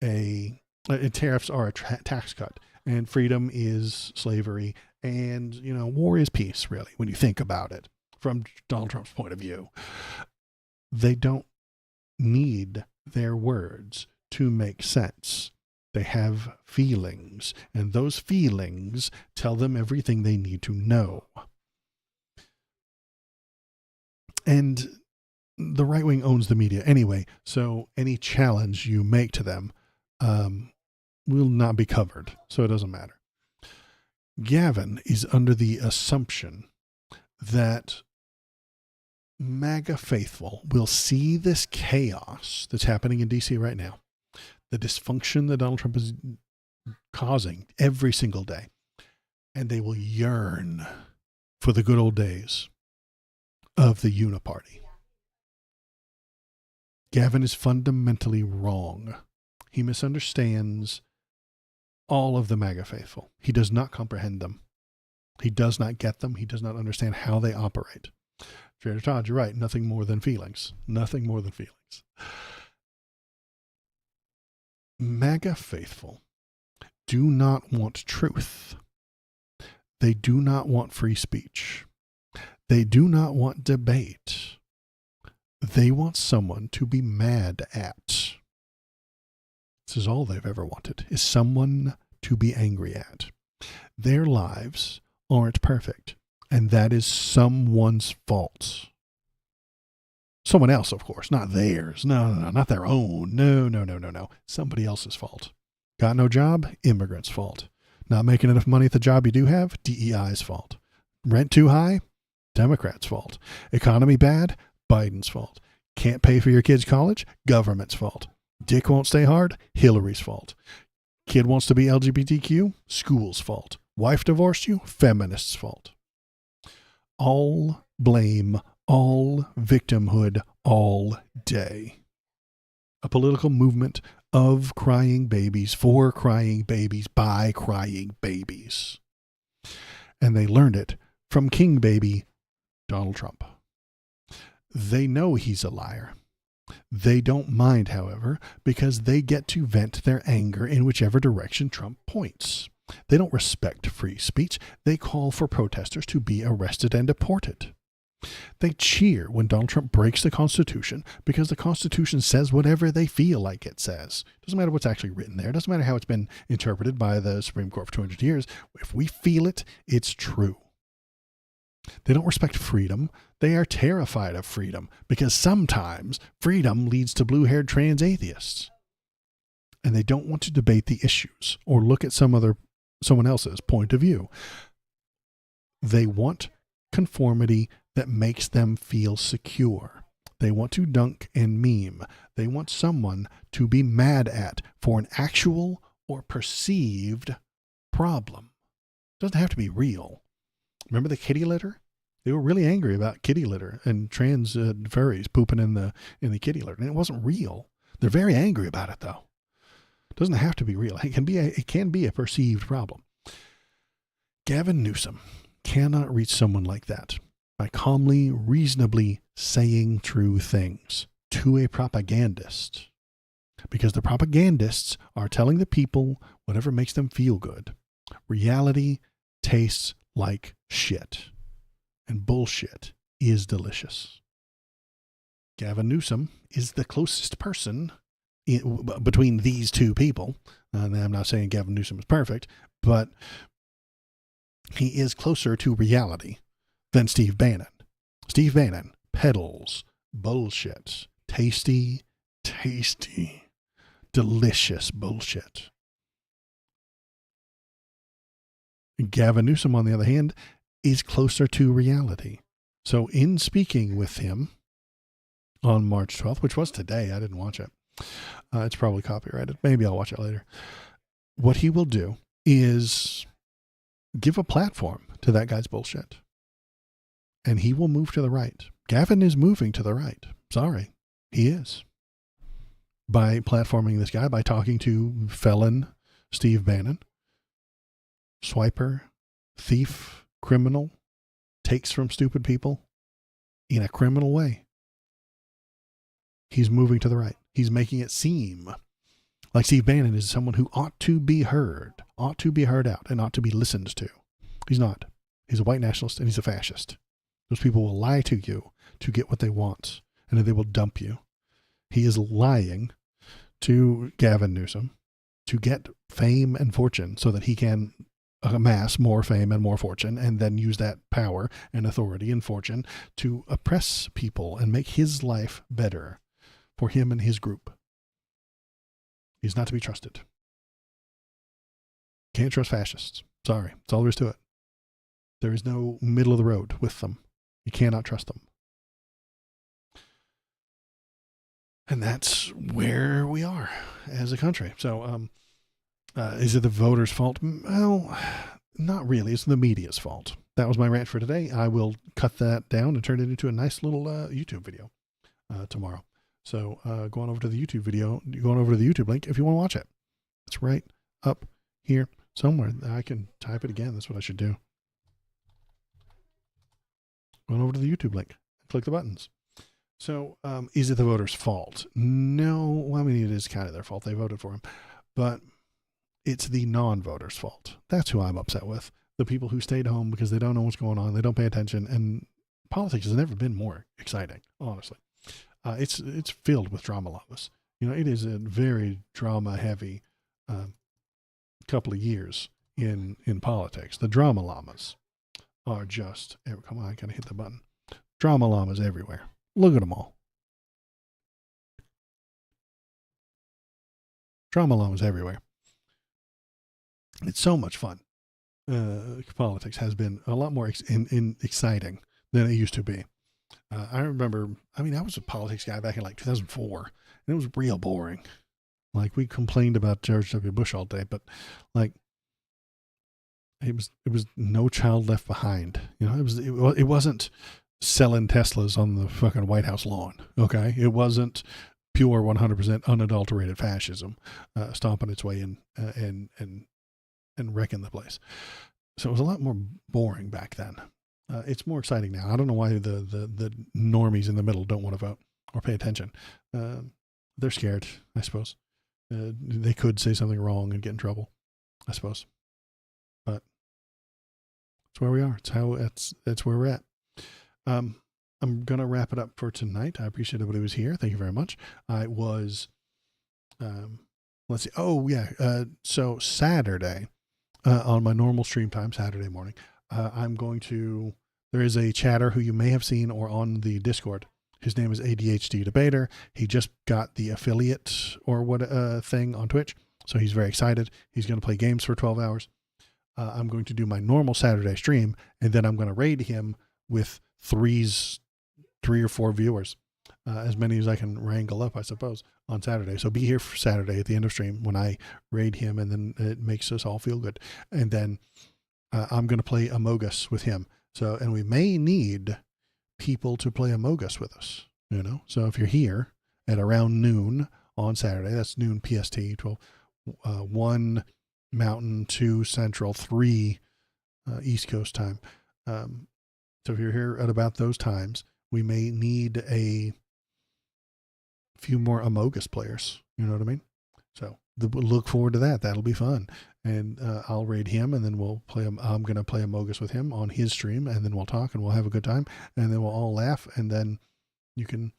tariffs are a tax cut, and freedom is slavery, and, war is peace, really, when you think about it. From Donald Trump's point of view, they don't need their words to make sense. They have feelings, and those feelings tell them everything they need to know. And the right wing owns the media anyway, so any challenge you make to them will not be covered, so it doesn't matter. Gavin is under the assumption that MAGA faithful will see this chaos that's happening in D.C. right now, the dysfunction that Donald Trump is causing every single day, and they will yearn for the good old days of the Uniparty. Gavin is fundamentally wrong. He misunderstands all of the MAGA faithful. He does not comprehend them. He does not get them. He does not understand how they operate. Trader Todd, you're right. Nothing more than feelings. Nothing more than feelings. MAGA faithful do not want truth. They do not want free speech. They do not want debate. They want someone to be mad at. This is all they've ever wanted, is someone to be angry at. Their lives aren't perfect, and that is someone's fault. Someone else, of course, not theirs. No, not their own. No. Somebody else's fault. Got no job? Immigrants' fault. Not making enough money at the job you do have? DEI's fault. Rent too high? Democrats' fault. Economy bad? Biden's fault. Can't pay for your kids' college? Government's fault. Dick won't stay hard? Hillary's fault. Kid wants to be LGBTQ? School's fault. Wife divorced you? Feminist's fault. All blame, all victimhood, all day. A political movement of crying babies, for crying babies, by crying babies. And they learned it from King Baby Donald Trump. They know he's a liar. They don't mind, however, because they get to vent their anger in whichever direction Trump points. They don't respect free speech. They call for protesters to be arrested and deported. They cheer when Donald Trump breaks the Constitution because the Constitution says whatever they feel like it says. Doesn't matter what's actually written there. Doesn't matter how it's been interpreted by the Supreme Court for 200 years. If we feel it, it's true. They don't respect freedom. They are terrified of freedom because sometimes freedom leads to blue-haired trans atheists. And they don't want to debate the issues or look at someone else's point of view. They want conformity that makes them feel secure. They want to dunk and meme. They want someone to be mad at for an actual or perceived problem. It doesn't have to be real. Remember the kitty litter? They were really angry about kitty litter and trans furries pooping in the kitty litter, and it wasn't real. They're very angry about it, though. It doesn't have to be real. It can be a perceived problem. Gavin Newsom cannot reach someone like that by calmly, reasonably saying true things to a propagandist, because the propagandists are telling the people whatever makes them feel good. Reality tastes like shit, and bullshit is delicious. Gavin Newsom is the closest person between these two people. And I'm not saying Gavin Newsom is perfect, but he is closer to reality than Steve Bannon. Steve Bannon peddles bullshit. Tasty, delicious bullshit. Gavin Newsom, on the other hand, is closer to reality. So in speaking with him on March 12th, which was today, I didn't watch it. It's probably copyrighted. Maybe I'll watch it later. What he will do is give a platform to that guy's bullshit. And he will move to the right. Gavin is moving to the right. Sorry, he is. By platforming this guy, by talking to felon Steve Bannon, swiper, thief, criminal, takes from stupid people in a criminal way. He's moving to the right. He's making it seem like Steve Bannon is someone who ought to be heard out, and ought to be listened to. He's not. He's a white nationalist and he's a fascist. Those people will lie to you to get what they want, and then they will dump you. He is lying to Gavin Newsom to get fame and fortune so that he can amass more fame and more fortune, and then use that power and authority and fortune to oppress people and make his life better for him and his group. He's not to be trusted. Can't trust fascists. Sorry. That's all there is to it. There is no middle of the road with them. You cannot trust them. And that's where we are as a country. So, is it the voters' fault? Well, not really. It's the media's fault. That was my rant for today. I will cut that down and turn it into a nice little YouTube video tomorrow. So go on over to the YouTube video, go on over to the YouTube link if you want to watch it. It's right up here somewhere. I can type it again. That's what I should do. Go on over to the YouTube link, click the buttons. So is it the voters' fault? No. Well, I mean, it is kind of their fault. They voted for him. But it's the non-voters' fault. That's who I'm upset with. The people who stayed home because they don't know what's going on. They don't pay attention. And politics has never been more exciting, honestly. It's filled with drama llamas. You know, it is a very drama-heavy couple of years in politics. The drama llamas are just, come on, I gotta hit the button. Drama llamas everywhere. Look at them all. Drama llamas everywhere. It's so much fun. Politics has been a lot more exciting than it used to be. I remember, I was a politics guy back in like 2004, and it was real boring. Like, we complained about George W. Bush all day, but like, it was no child left behind. You know, it wasn't selling Teslas on the fucking White House lawn. Okay. It wasn't pure 100% unadulterated fascism, stomping its way in, and wrecking the place. So it was a lot more boring back then. It's more exciting now. I don't know why the normies in the middle don't want to vote or pay attention. They're scared, I suppose. They could say something wrong and get in trouble, I suppose. But that's where we are. That's where we're at. I'm going to wrap it up for tonight. I appreciate everybody who was here. Thank you very much. I was, let's see. Oh yeah. So Saturday, on my normal stream time, Saturday morning, there is a chatter who you may have seen or on the Discord. His name is ADHD Debater. He just got the affiliate or what thing on Twitch. So he's very excited. He's going to play games for 12 hours. I'm going to do my normal Saturday stream, and then I'm going to raid him with 3 or 4 viewers, as many as I can wrangle up, I suppose, on Saturday. So be here for Saturday at the end of stream when I raid him, and then it makes us all feel good. And then I'm going to play Among Us with him. So, and we may need people to play Among Us with us, you know. So if you're here at around noon on Saturday, that's noon PST, 1 Mountain, 2 Central, 3 East Coast time. So if you're here at about those times, we may need a few more Among Us players. You know what I mean? So look forward to that. That'll be fun. And I'll raid him, and then we'll play. I'm going to play Among Us with him on his stream, and then we'll talk, and we'll have a good time, and then we'll all laugh, and then you can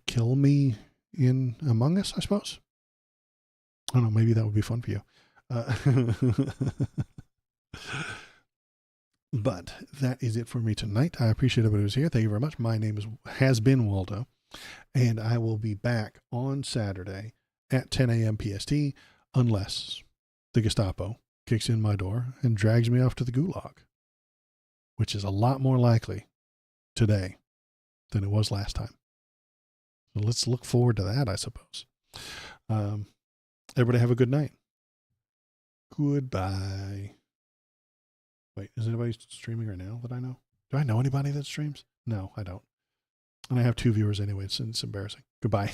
kill me in Among Us, I suppose. I don't know. Maybe that would be fun for you. But that is it for me tonight. I appreciate everybody who's here. Thank you very much. My name has been Waldo, and I will be back on Saturday at 10 a.m. PST, unless the Gestapo kicks in my door and drags me off to the gulag, which is a lot more likely today than it was last time. So let's look forward to that, I suppose. Everybody have a good night. Goodbye. Wait, is anybody streaming right now that I know? Do I know anybody that streams? No, I don't. And I have 2 viewers anyway. It's embarrassing. Goodbye.